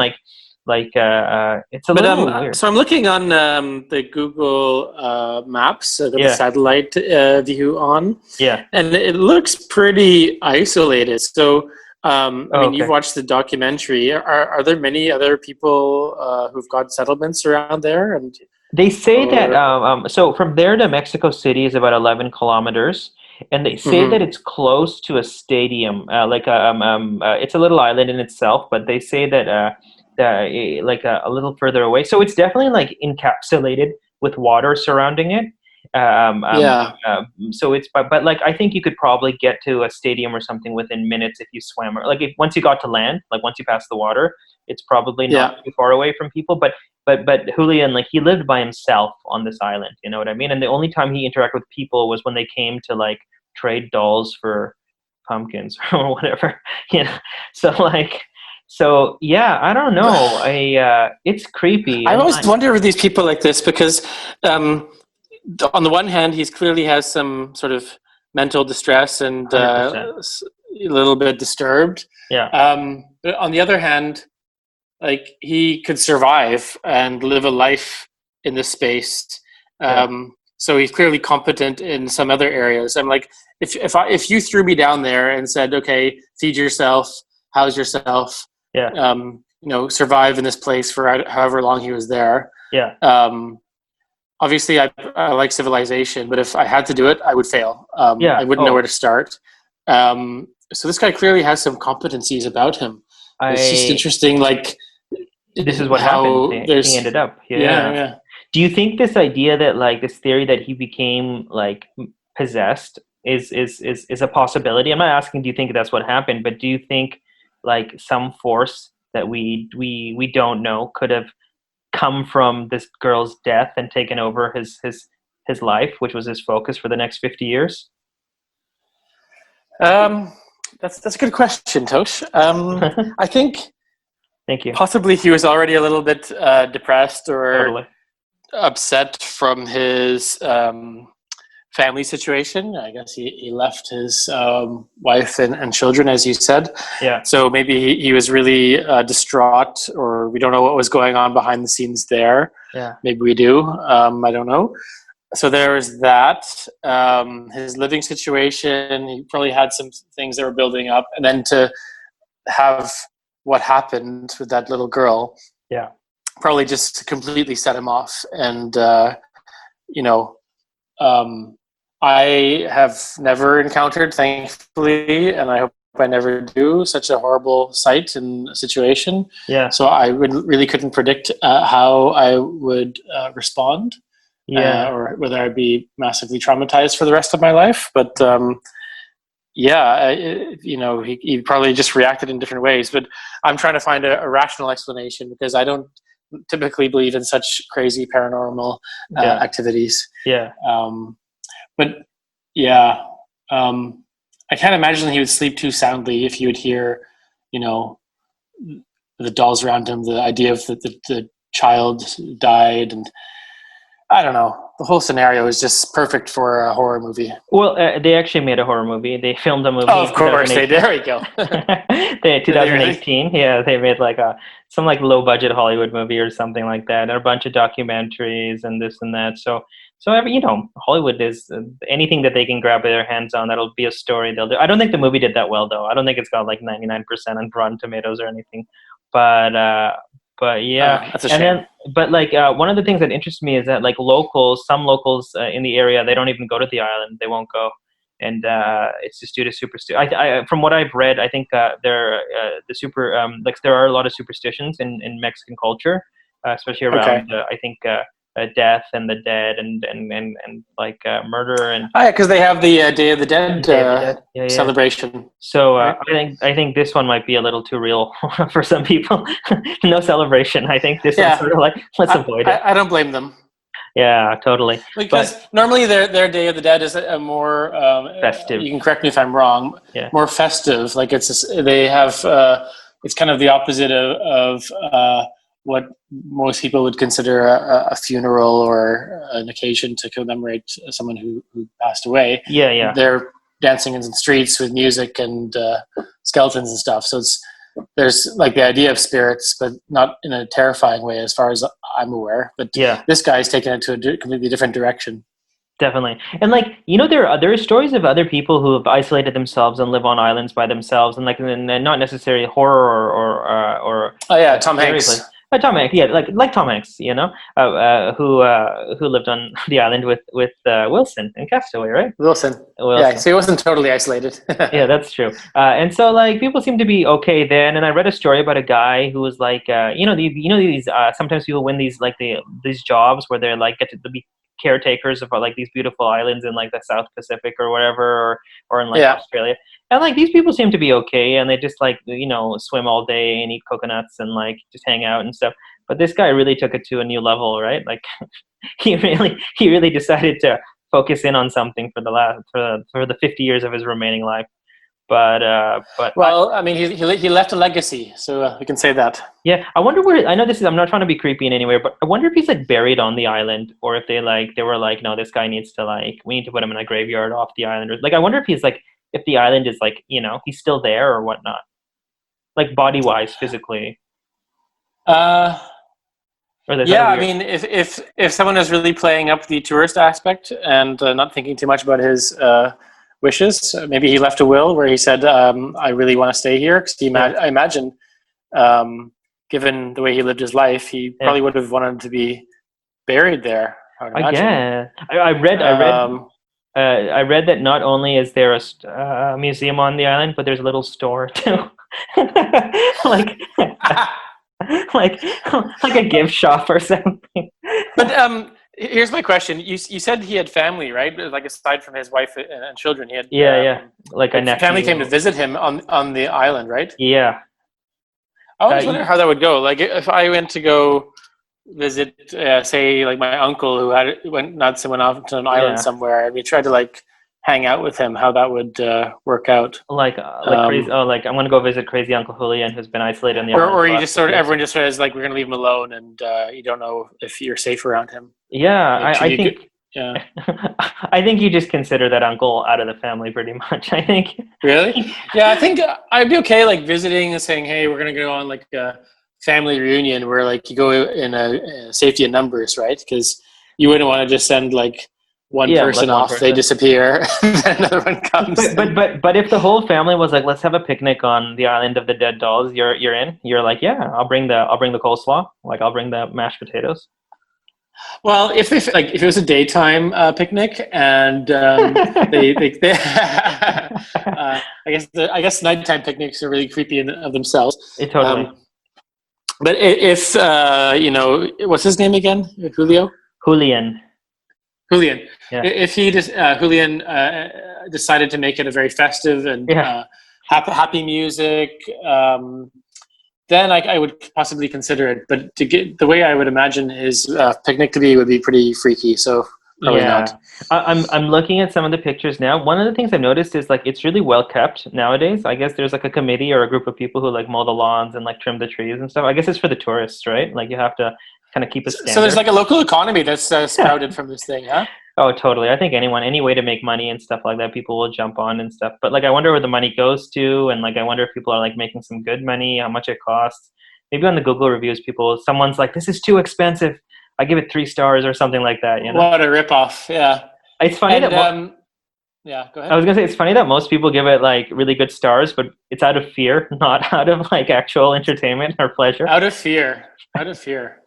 It's a little weird. So I'm looking on the Google Maps, the satellite view on. Yeah. And it looks pretty isolated. So I Oh, mean, you've okay. watched the documentary. Are there many other people who've got settlements around there? And They say that or so from there to Mexico City is about 11 kilometers, and they say that Mhm. it's close to a stadium, it's a little island in itself, but they say that like a little further away. So it's definitely like encapsulated with water surrounding it. Um, um, Yeah, so it's but like I think you could probably get to a stadium or something within minutes if you swam, or like if once you got to land, like once you pass the water, it's probably not yeah. too far away from people. But Julian, like he lived by himself on this island, you know what I mean? And the only time he interacted with people was when they came to like trade dolls for pumpkins or whatever, you know. So like, so yeah, I don't know. It's creepy I and always like wonder with these people like this because, um, on the one hand, he's clearly has some sort of mental distress and 100%. a little bit disturbed. Yeah, But on the other hand, like he could survive and live a life in this space. yeah, So he's clearly competent in some other areas. I'm like, if you threw me down there and said, okay, feed yourself, house yourself, yeah, survive in this place for however long he was there. yeah, Um, Obviously, I like civilization, but if I had to do it, I would fail. I yeah. wouldn't know where Oh, to start. So this guy clearly has some competencies about him. It's just I interesting, like this is what happened. how He there's ended up. yeah, Yeah. yeah. Do you think this idea that like this theory that he became like possessed is a possibility? I'm not asking do you think that's what happened, but do you think like some force that we don't know could have come from this girl's death and taken over his life, which was his focus for the next 50 years? Um, that's a good question, Tosh. I think Thank you. possibly he was already a little bit depressed or Totally. upset from his family situation. I guess he left his wife and children, as you said. Yeah. So maybe he was really distraught, or we don't know what was going on behind the scenes there. Yeah. Maybe we do. I don't know. So there was that. His living situation, he probably had some things that were building up. And then to have what happened with that little girl Yeah. probably just completely set him off. And, you know, um, I have never encountered, thankfully, and I hope I never do, such a horrible sight and situation. Yeah. So I really couldn't predict how I would respond, Yeah. or whether I'd be massively traumatized for the rest of my life. But he probably just reacted in different ways. But I'm trying to find a rational explanation because I don't typically believe in such crazy paranormal Yeah. activities. Yeah. But yeah, I can't imagine he would sleep too soundly if he would hear, you know, the dolls around him, the idea of the child died, and I don't know. The whole scenario is just perfect for a horror movie. Well, they actually made a horror movie. They filmed a movie Oh, in of course they. 2018. There we go. They Did they really? 2018. Yeah, they made like some like low budget Hollywood movie or something like that, and a bunch of documentaries and this and that. So Hollywood is anything that they can grab their hands on. That'll be a story they'll do. I don't think the movie did that well though. I don't think it's got like 99% on Rotten Tomatoes or anything. But yeah, That's a and shame. then but like one of the things that interests me is that like some locals in the area, they don't even go to the island. They won't go, and it's just due to superstition. From what I've read, I think there are a lot of superstitions in Mexican culture, especially Okay. around I think death and the dead and like murder and Oh, yeah, because they have the Day of the Dead Day of the Dead. Yeah, yeah. celebration, So right? I think this one might be a little too real for some people. No celebration. I think this one's Yeah, sort of like let's avoid it. I don't blame them. Yeah, totally. Because But normally their Day of the Dead is a more festive. you can correct me if I'm wrong, Yeah. more festive. Like they have it's kind of the opposite of what most people would consider a funeral or an occasion to commemorate someone who passed away. Yeah, yeah. They're dancing in the streets with music and skeletons and stuff. So there's like the idea of spirits, but not in a terrifying way as far as I'm aware. But Yeah. this guy's taken it to a completely different direction. Definitely. And like, there are other stories of other people who have isolated themselves and live on islands by themselves, and like, and not necessarily horror or Oh yeah, Tom scary place. Hanks. Tom Hanks, yeah, like Tom Hanks, who lived on the island with Wilson in Castaway, right? Wilson. Yeah, Wilson. so he wasn't totally isolated. Yeah, that's true. And so like people seem to be okay there. And then I read a story about a guy who was like, these sometimes people win these like these jobs where they're like get to be caretakers of like these beautiful islands in like the South Pacific or whatever, or in like Yeah. Australia. And like these people seem to be okay, and they just like swim all day and eat coconuts and like just hang out and stuff. But this guy really took it to a new level, right? Like he really decided to focus in on something for the 50 years of his remaining life. But Well, I mean, he left a legacy, so we can say that. yeah, I wonder where. I know this is. I'm not trying to be creepy in any way, but I wonder if he's like buried on the island, or if they were like, no, this guy needs to like, we need to put him in a graveyard off the island, or like, I wonder if he's like, if the island is like, he's still there or whatnot, like body wise, physically. Uh, Or is yeah, that I weird? mean, if someone is really playing up the tourist aspect and not thinking too much about his wishes, maybe he left a will where he said, "I really want to stay here." Because Yeah, I imagine, given the way he lived his life, he yeah. probably would have wanted to be buried there. I would I imagine. guess Um, I read that not only is there a museum on the island, but there's a little store too, like like like a gift shop or something. but here's my question: you said he had family, right? Like aside from his wife and children, he had Yeah, yeah, like a like family came to nephew. visit him on the island, right? Yeah, I always wonder y- how that would go. Like if I went to go visit, say, like my uncle who went nuts and went off to an island yeah, somewhere, and we tried to like hang out with him, how that would work out. like crazy. Um, Oh, like I'm gonna go visit crazy Uncle Julian, who's been isolated on the island or for the you last just sort 50 of years. everyone just says like we're gonna leave him alone, and you don't know if you're safe around him. Yeah, Like, should I you go? think Yeah, I think you just consider that uncle out of the family pretty much. I think. really? Yeah, I think I'd be okay like visiting and saying, hey, we're gonna go on like a family reunion where like you go in a safety in numbers, right? Because you wouldn't want to just send like one Yeah, like person one off, they person. disappear, then another one comes. But if the whole family was like, let's have a picnic on the island of the dead dolls, you're in. You're like, yeah, I'll bring the coleslaw. Like I'll bring the mashed potatoes. Well, if it was a daytime picnic and they I guess nighttime picnics are really creepy in of themselves. Totally. But if what's his name again? Julio. Julian. Julian. Yeah. If he just Julian decided to make it a very festive and Yeah. happy music, then I would possibly consider it. But to get the way I would imagine his picnic to be would be pretty freaky. So probably Yeah. not. I'm looking at some of the pictures now. One of the things I've noticed is like it's really well kept nowadays. I guess there's like a committee or a group of people who like mow the lawns and like trim the trees and stuff. I guess it's for the tourists, right? Like you have to kind of keep a So there's standard. like a local economy that's sprouted from this thing, huh? Oh, totally. I think any way to make money and stuff like that, people will jump on and stuff. But like, I wonder where the money goes to, and like, I wonder if people are like making some good money, how much it costs. Maybe on the Google reviews, someone's like, "This is too expensive. I give it 3 stars" or something like that. What a ripoff! Yeah, It's funny and that yeah, go I ahead. was gonna say it's funny that most people give it like really good stars, but it's out of fear, not out of like actual entertainment or pleasure. Out of fear, out of fear.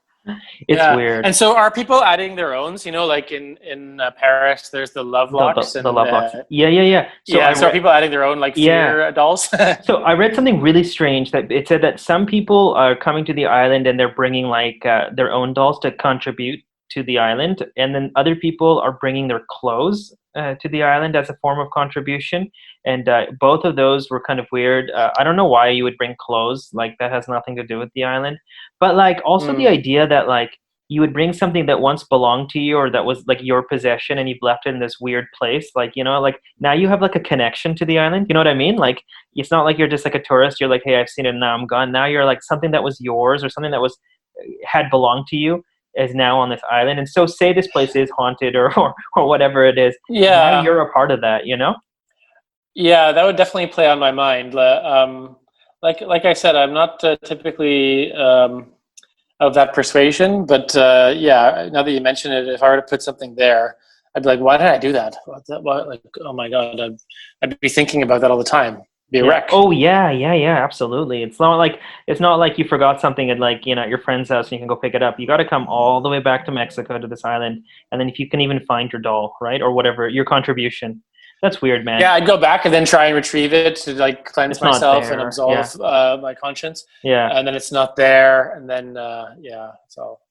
It's Yeah, weird. and so are people adding their owns? You know, like in Paris, there's the love locks, The and love locks. Yeah, yeah, yeah. So yeah, so are people adding their own like yeah. fear dolls? So I read something really strange that it said that some people are coming to the island and they're bringing like their own dolls to contribute to the island, and then other people are bringing their clothes to the island as a form of contribution. And both of those were kind of weird. I don't know why you would bring clothes, like that has nothing to do with the island. But like also the Mm, idea that like you would bring something that once belonged to you or that was like your possession and you've left it in this weird place, like like now you have like a connection to the island, you know what I mean? Like it's not like you're just like a tourist, you're like, hey, I've seen it, now I'm gone. Now you're like something that was yours or something that was had belonged to you is now on this island. And so say this place is haunted or whatever it is, now yeah, you're a part of that. yeah, that would definitely play on my mind. Like I said, I'm not typically of that persuasion, but yeah, now that you mention it, if I were to put something there, I'd be like, why did I do that? What, like, oh my God, I'd be thinking about that all the time. Be a Yeah. wreck. Oh yeah, absolutely. It's not like you forgot something at like, at your friend's house and you can go pick it up. You got to come all the way back to Mexico to this island, and then if you can even find your doll, right, or whatever your contribution. That's weird, man. Yeah, I'd go back and then try and retrieve it to like cleanse It's not myself and there. Yeah, absolve my conscience, yeah. and then it's not there, and then yeah, it's all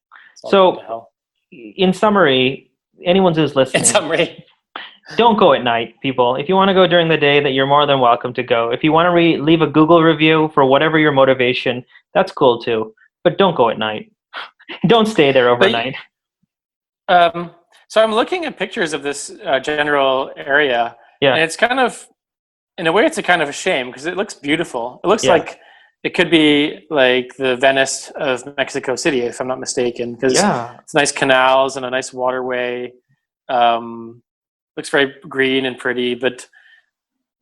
going to So, hell. in summary, anyone who's In listening, summary, don't go at night, people. If you want to go during the day, that you're more than welcome to go. If you want to leave a Google review for whatever your motivation, that's cool too. But don't go at night. Don't stay there overnight. so I'm looking at pictures of this general area, Yeah, and it's kind of, in a way, it's a kind of a shame because it looks beautiful. It looks yeah, like it could be like the Venice of Mexico City, if I'm not mistaken, because yeah, it's nice canals and a nice waterway. Looks very green and pretty, but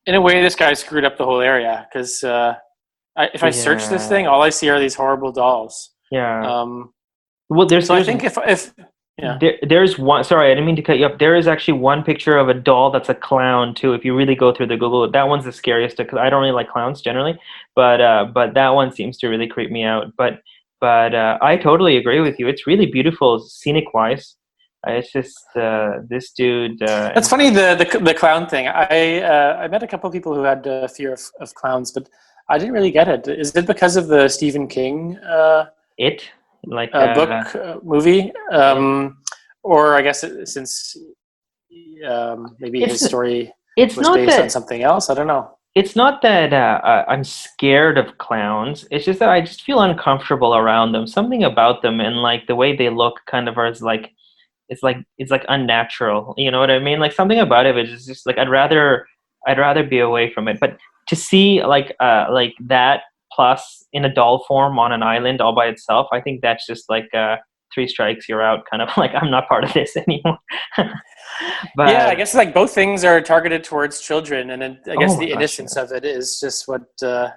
in a way, this guy screwed up the whole area because if I search this thing, yeah, all I see are these horrible dolls. yeah. Um, Well, so I think if yeah. there's one. Sorry, I didn't mean to cut you up. There is actually one picture of a doll that's a clown too. If you really go through the Google, that one's the scariest because I don't really like clowns generally, but that one seems to really creep me out. But I totally agree with you. It's really beautiful, scenic wise. It's just this dude. That's funny, the clown thing. I met a couple of people who had fear of clowns, but I didn't really get it. Is it because of the Stephen King It like book movie, yeah. or I guess since maybe his It's story it's was not based on that something else? I don't know. it's not that I'm scared of clowns. It's just that I just feel uncomfortable around them. Something about them and like the way they look kind of is like it's like unnatural. You know what I mean? Like something about it is just like I'd rather be away from it. But to see like that plus in a doll form on an island all by itself, I think that's just like three strikes, you're out. Kind of like I'm not part of this anymore. Yeah, I But guess like both things are targeted towards children, and then I oh guess my the gosh, innocence of it is just what yeah,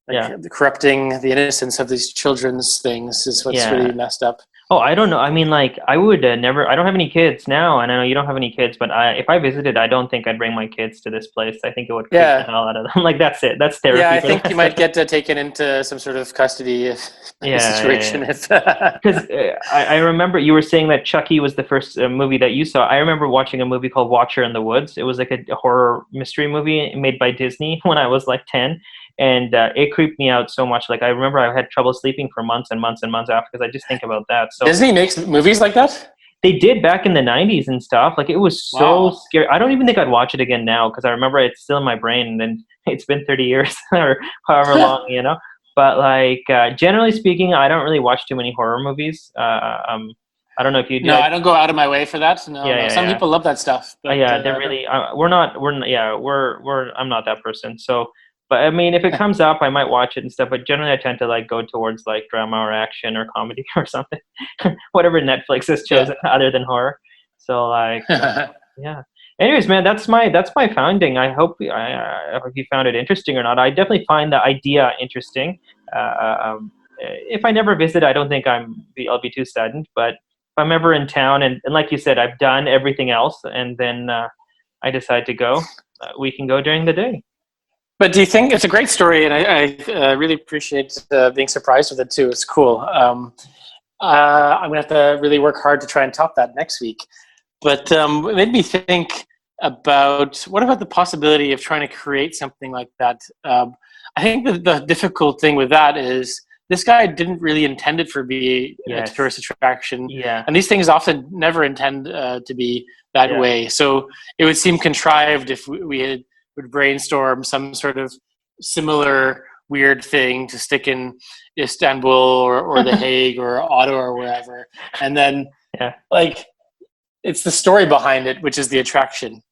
like corrupting the innocence of these children's things is what's yeah. really messed up. Oh, I don't know. I mean, like, I would never. I don't have any kids now, and I know you don't have any kids. But if I visited, I don't think I'd bring my kids to this place. I think it would creep the Yeah, hell out of them. Like, that's it. That's yeah, therapy I for the think you rest of might them. get taken into some sort of custody Yeah. situation if. Because I remember you were saying that Chucky was the first movie that you saw. I remember watching a movie called Watcher in the Woods. It was like a horror mystery movie made by Disney when I was like 10. And it creeped me out so much. Like, I remember I had trouble sleeping for months and months and months after because I just think about that. So Disney makes movies like that? they did back in the 90s and stuff. Like, it was so Wow. scary. I don't even think I'd watch it again now because I remember it's still in my brain. And then it's been 30 years or however long. But like generally speaking, I don't really watch too many horror movies. I don't know if you do. No, I don't go out of my way for that. No, Yeah, no. yeah, Some yeah. people love that stuff, but Yeah, they're I don't. really. Yeah, I'm not that person. So, but I mean, if it comes up, I might watch it and stuff. But generally, I tend to like go towards like drama or action or comedy or something, whatever Netflix has Yeah. chosen other than horror. So like, yeah. Anyways, man, that's my founding. I hope you found it interesting or not. I definitely find the idea interesting. If I never visit, I don't think I'll be too saddened. But if I'm ever in town and like you said, I've done everything else, and then I decide to go, we can go during the day. But do you think it's a great story, and I really appreciate being surprised with it too. It's cool. I'm gonna have to really work hard to try and top that next week. But it made me think about what about the possibility of trying to create something like that. I think the difficult thing with that is this guy didn't really intend it for be a Yes. tourist attraction, Yeah. and these things often never intend to be that Yeah. way. So it would seem contrived if we would brainstorm some sort of similar weird thing to stick in Istanbul or The Hague or Ottawa or wherever, and then Yeah. like it's the story behind it which is the attraction.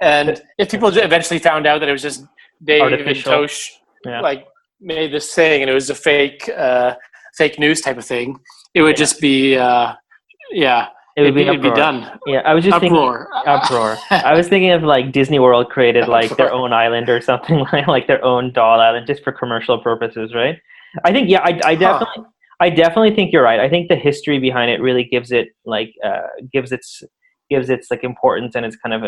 And if people eventually found out that it was just Dave and Artificial. Tosh Yeah. like made this thing and it was a fake news type of thing, it would Yeah. just be yeah, It would be it'd be uproar. done. Yeah, I was just thinking Uproar. uproar. I was thinking of like Disney World created like their Uproar. own island or something like their own doll island just for commercial purposes, right? I think yeah, Huh. I definitely think you're right. I think the history behind it really gives it like gives its gives its like importance and its kind of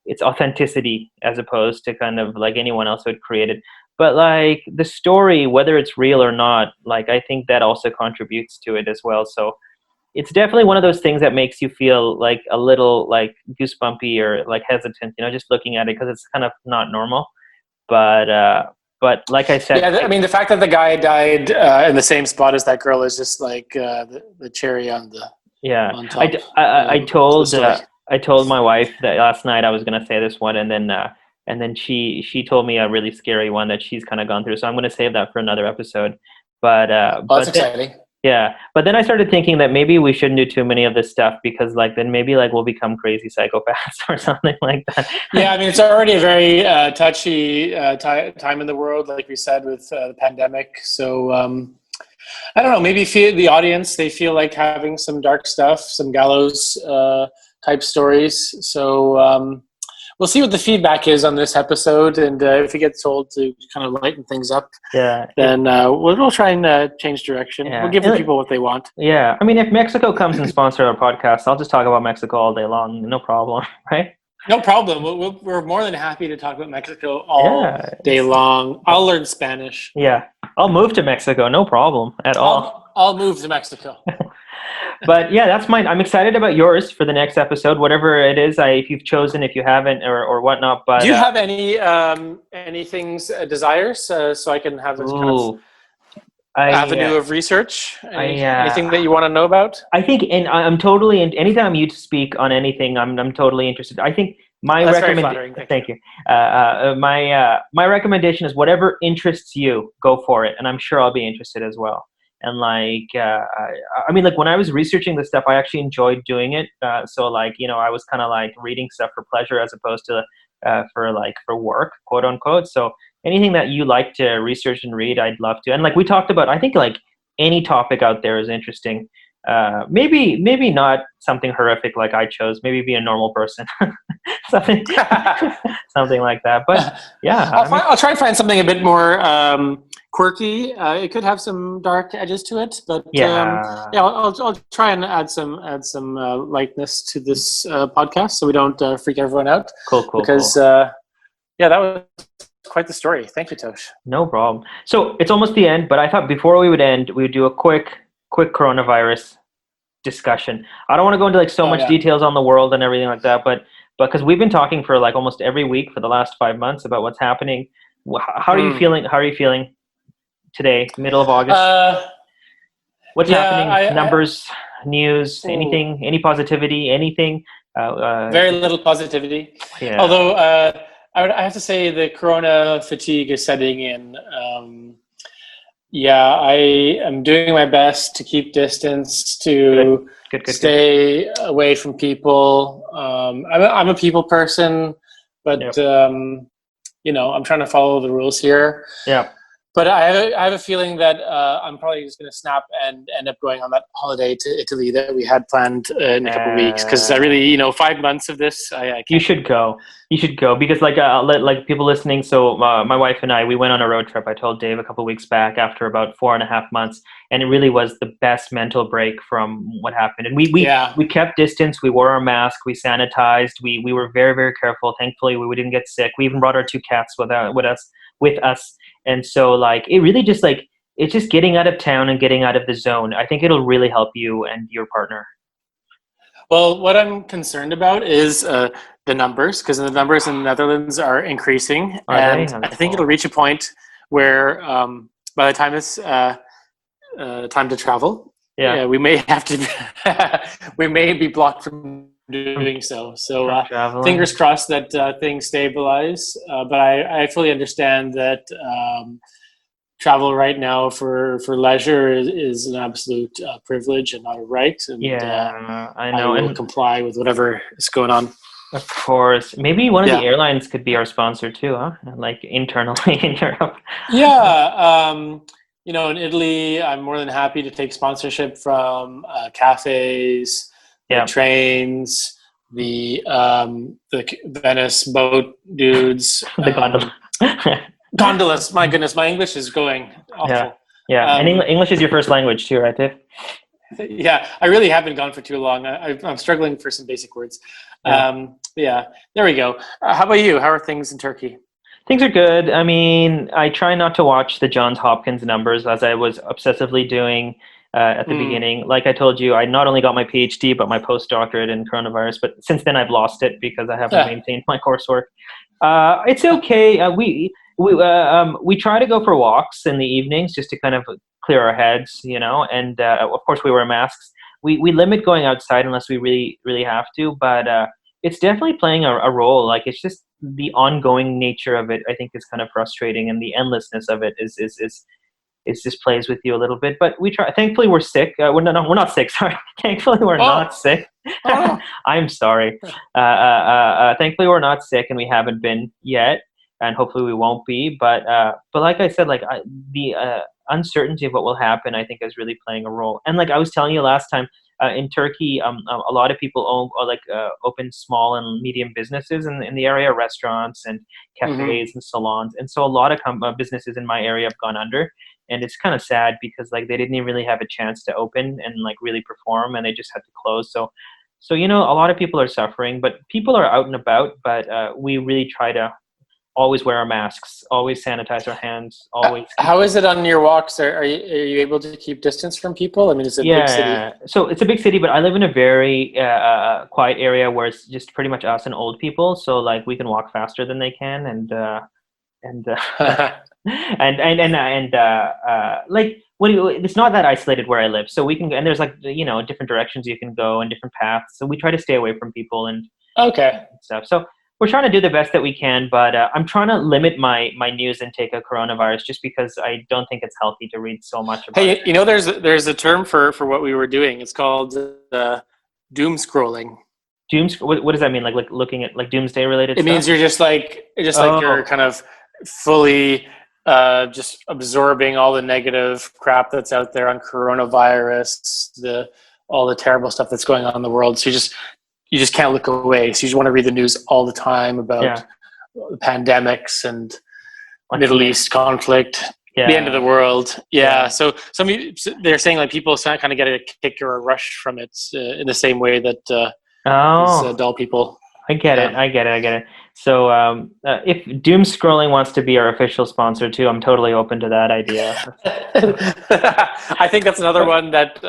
its authenticity as opposed to kind of like anyone else would create it. But like the story, whether it's real or not, like I think that also contributes to it as well. So it's definitely one of those things that makes you feel like a little like goosebumpy or like hesitant, just looking at it because it's kind of not normal. But like I said, yeah, I mean, the fact that the guy died in the same spot as that girl is just like the cherry on the on top. I told my wife that last night I was going to say this one, and then she told me a really scary one that she's kind of gone through. So I'm going to save that for another episode. But that's exciting. Yeah, but then I started thinking that maybe we shouldn't do too many of this stuff because, like, then maybe like we'll become crazy psychopaths or something like that. Yeah, I mean, it's already a very touchy time in the world, like we said, with the pandemic. So I don't know. Maybe the audience, they feel like having some dark stuff, some gallows type stories. So we'll see what the feedback is on this episode, and if it gets told to kind of lighten things up, then we'll try and change direction. Yeah. We'll give the people what they want. Yeah, I mean, if Mexico comes and sponsor our podcast, I'll just talk about Mexico all day long. No problem, right? No problem. We're more than happy to talk about Mexico all day long. I'll learn Spanish. Yeah, I'll move to Mexico. No problem at all. I'll move to Mexico. But yeah, that's mine. I'm excited about yours for the next episode, whatever it is. If you've chosen, if you haven't, or whatnot. But do you have any things desires so I can have this kind of avenue of research? Anything that you want to know about? I think, and I'm totally. Anytime you speak on anything, I'm totally interested. I think my recommendation. Thank you. My recommendation is whatever interests you, go for it, and I'm sure I'll be interested as well. And like, I mean, like when I was researching this stuff, I actually enjoyed doing it. So like, I was kind of like reading stuff for pleasure as opposed to for work, quote unquote. So anything that you like to research and read, I'd love to. And like we talked about, I think like any topic out there is interesting. Maybe not something horrific like I chose. Maybe be a normal person, something like that. But yeah, I'll try and find something a bit more quirky. It could have some dark edges to it, but I'll try and add some lightness to this podcast so we don't freak everyone out. Cool. Because that was quite the story. Thank you, Tosh. No problem. So it's almost the end, but I thought before we would end, we would do a quick coronavirus discussion. I don't want to go into like so much details on the world and everything like that, but because we've been talking for like almost every week for the last 5 months about what's happening. How are you feeling? How are you feeling today, middle of August? What's happening? Numbers, news, anything, any positivity, anything? Very little positivity. Yeah. Although I have to say the corona fatigue is setting in. I am doing my best to keep distance, to good. stay away from people. I'm a people person, but I'm trying to follow the rules here. Yeah. But I have a feeling that I'm probably just going to snap and end up going on that holiday to Italy that we had planned in a couple of weeks. Because I really, 5 months of this, I can't. You should go because like people listening. So my wife and I, we went on a road trip. I told Dave a couple of weeks back after about 4.5 months, and it really was the best mental break from what happened. And we kept distance. We wore our mask. We sanitized. We were very, very careful. Thankfully, we didn't get sick. We even brought our 2 cats with us. And so like, it really just like, it's just getting out of town and getting out of the zone. I think it'll really help you and your partner. Well, what I'm concerned about is the numbers, because the numbers in the Netherlands are increasing. I think it'll reach a point where by the time it's time to travel, we may have to, we may be blocked from doing so. So fingers crossed that things stabilize. But I fully understand that travel right now for leisure is an absolute privilege and not a right. And, I know. I will comply with whatever is going on. Of course. Maybe one of the airlines could be our sponsor too, huh? Like internally in Europe. Yeah. In Italy, I'm more than happy to take sponsorship from cafes, the trains, the Venice boat dudes, the gondola. Gondolas. My goodness, my English is going awful. Yeah. And English is your first language too, right, Dave? Yeah, I really have been gone for too long. I'm struggling for some basic words. Yeah. Yeah, there we go. How about you? How are things in Turkey? Things are good. I mean, I try not to watch the Johns Hopkins numbers as I was obsessively doing at the Mm. beginning. Like I told you, I not only got my PhD, but my postdoctorate in coronavirus. But since then, I've lost it because I haven't Yeah. maintained my coursework. It's okay. We try to go for walks in the evenings just to kind of clear our heads, you know. And of course, we wear masks. We limit going outside unless we really have to. But it's definitely playing a role. Like it's just the ongoing nature of it. I think is kind of frustrating, and the endlessness of it is just plays with you a little bit. But we try. Thankfully, we're sick. We're not sick. Sorry. Thankfully, we're not Oh, sick. oh I'm sorry. Thankfully, we're not sick, and we haven't been yet, and hopefully, we won't be. But like I said, the uncertainty of what will happen, I think, is really playing a role. And like I was telling you last time, in Turkey, a lot of people open small and medium businesses in the area, restaurants and no. Hmm. cafes and salons, and so a lot of businesses in my area have gone under, and it's kind of sad because like they didn't even really have a chance to open and like really perform, and they just had to close. So you know, a lot of people are suffering, but people are out and about. But we really try to always wear our masks, always sanitize our hands, always keep. How is it on your walks? Are you able to keep distance from people? I mean, it's a big city. Yeah, so it's a big city, but I live in a very quiet area where it's just pretty much us and old people. So like we can walk faster than they can, and like it's not that isolated where I live, so we can. And there's like different directions you can go and different paths. So we try to stay away from people and Okay. stuff. So we're trying to do the best that we can, but I'm trying to limit my news intake of coronavirus just because I don't think it's healthy to read so much about it. Hey, there's a term for what we were doing. It's called doom scrolling. What does that mean? Like looking at like doomsday related It stuff? means you're just like you're Oh, kind of fully just absorbing all the negative crap that's out there on coronavirus, all the terrible stuff that's going on in the world. So you just can't look away. So you just want to read the news all the time about yeah. the pandemics and Like Middle the East conflict, the end of the yeah, world. Yeah. yeah. So they're saying like people kind of get a kick or a rush from it in the same way that these Oh, dull people. I get it. Yeah. I get it. I get it. So, if Doom Scrolling wants to be our official sponsor too, I'm totally open to that idea. I think that's another one that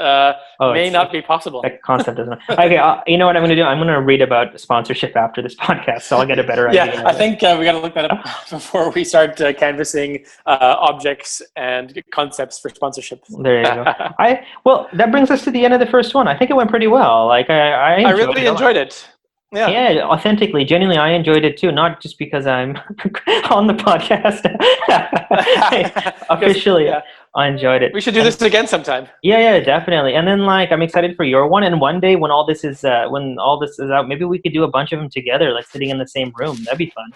Oh, may it's not be possible. that concept doesn't. Okay, you know what I'm going to do? I'm going to read about sponsorship after this podcast, so I'll get a better Yeah, idea I of it. think we got to look that up before we start canvassing objects and concepts for sponsorship. There you go. Well, that brings us to the end of the first one. I think it went pretty well. Like I I enjoyed really it. enjoyed it. Yeah. Yeah, authentically, genuinely, I enjoyed it too. Not just because I'm on the podcast. Because Officially, yeah, I enjoyed it. we should do And this again sometime. yeah, definitely. And then like I'm excited for your one. And one day when all this is out, maybe we could do a bunch of them together, like sitting in the same room. That'd be fun.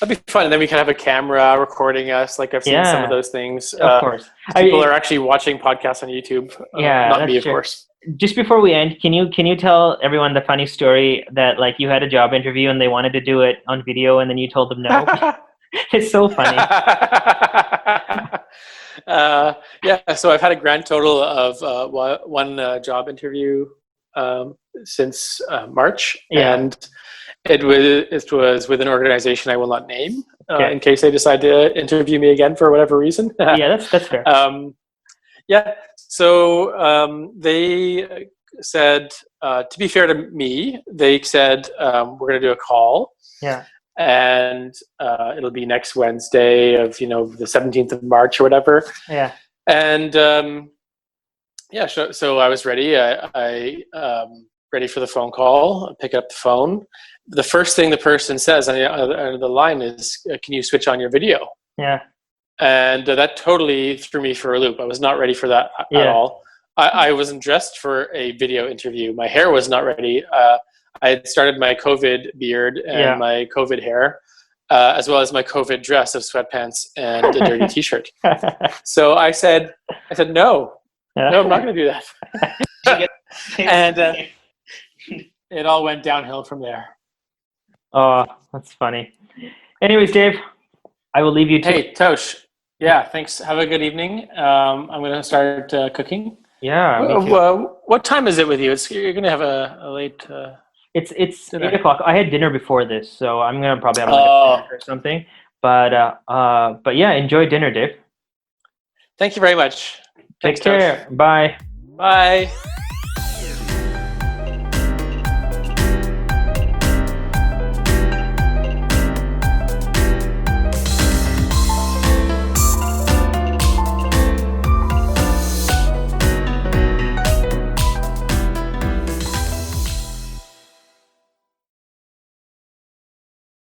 That'd be fun. And then we can have a camera recording us. Like I've seen some of Yeah, those things. of course. People are actually watching podcasts on YouTube. Yeah, Not me, that's of true. course. Just before we end, can you tell everyone the funny story that like you had a job interview and they wanted to do it on video and then you told them no? It's so funny. Yeah, so I've had a grand total of one job interview since March, Yeah. and it was with an organization I will not name Okay. in case they decide to interview me again for whatever reason. Yeah, that's fair. Yeah, so they said, to be fair to me, they said we're going to do a call, Yeah. and it'll be next Wednesday of the 17th of March or whatever. Yeah. And yeah, so I was ready. I ready for the phone call. I pick up the phone. The first thing the person says on the other end of the line is, "Can you switch on your video?" Yeah. And that totally threw me for a loop. I was not ready for that at Yeah. all. I wasn't dressed for a video interview. My hair was not ready. I had started my COVID beard and Yeah. my COVID hair, as well as my COVID dress of sweatpants and a dirty T-shirt. So I said, no, I'm not going to do that. And it all went downhill from there. Oh, that's funny. Anyways, Dave, I will leave you to. Hey, Tosh. Yeah, thanks. Have a good evening. I'm going to start cooking. Yeah, me too. What time is it with you? You're gonna have a late It's dinner. 8 o'clock. I had dinner before this, so I'm gonna probably have like a snack Oh, or something. But yeah, enjoy dinner, Dave. thank you very much. Take Thanks, Toad. care. Bye. Bye.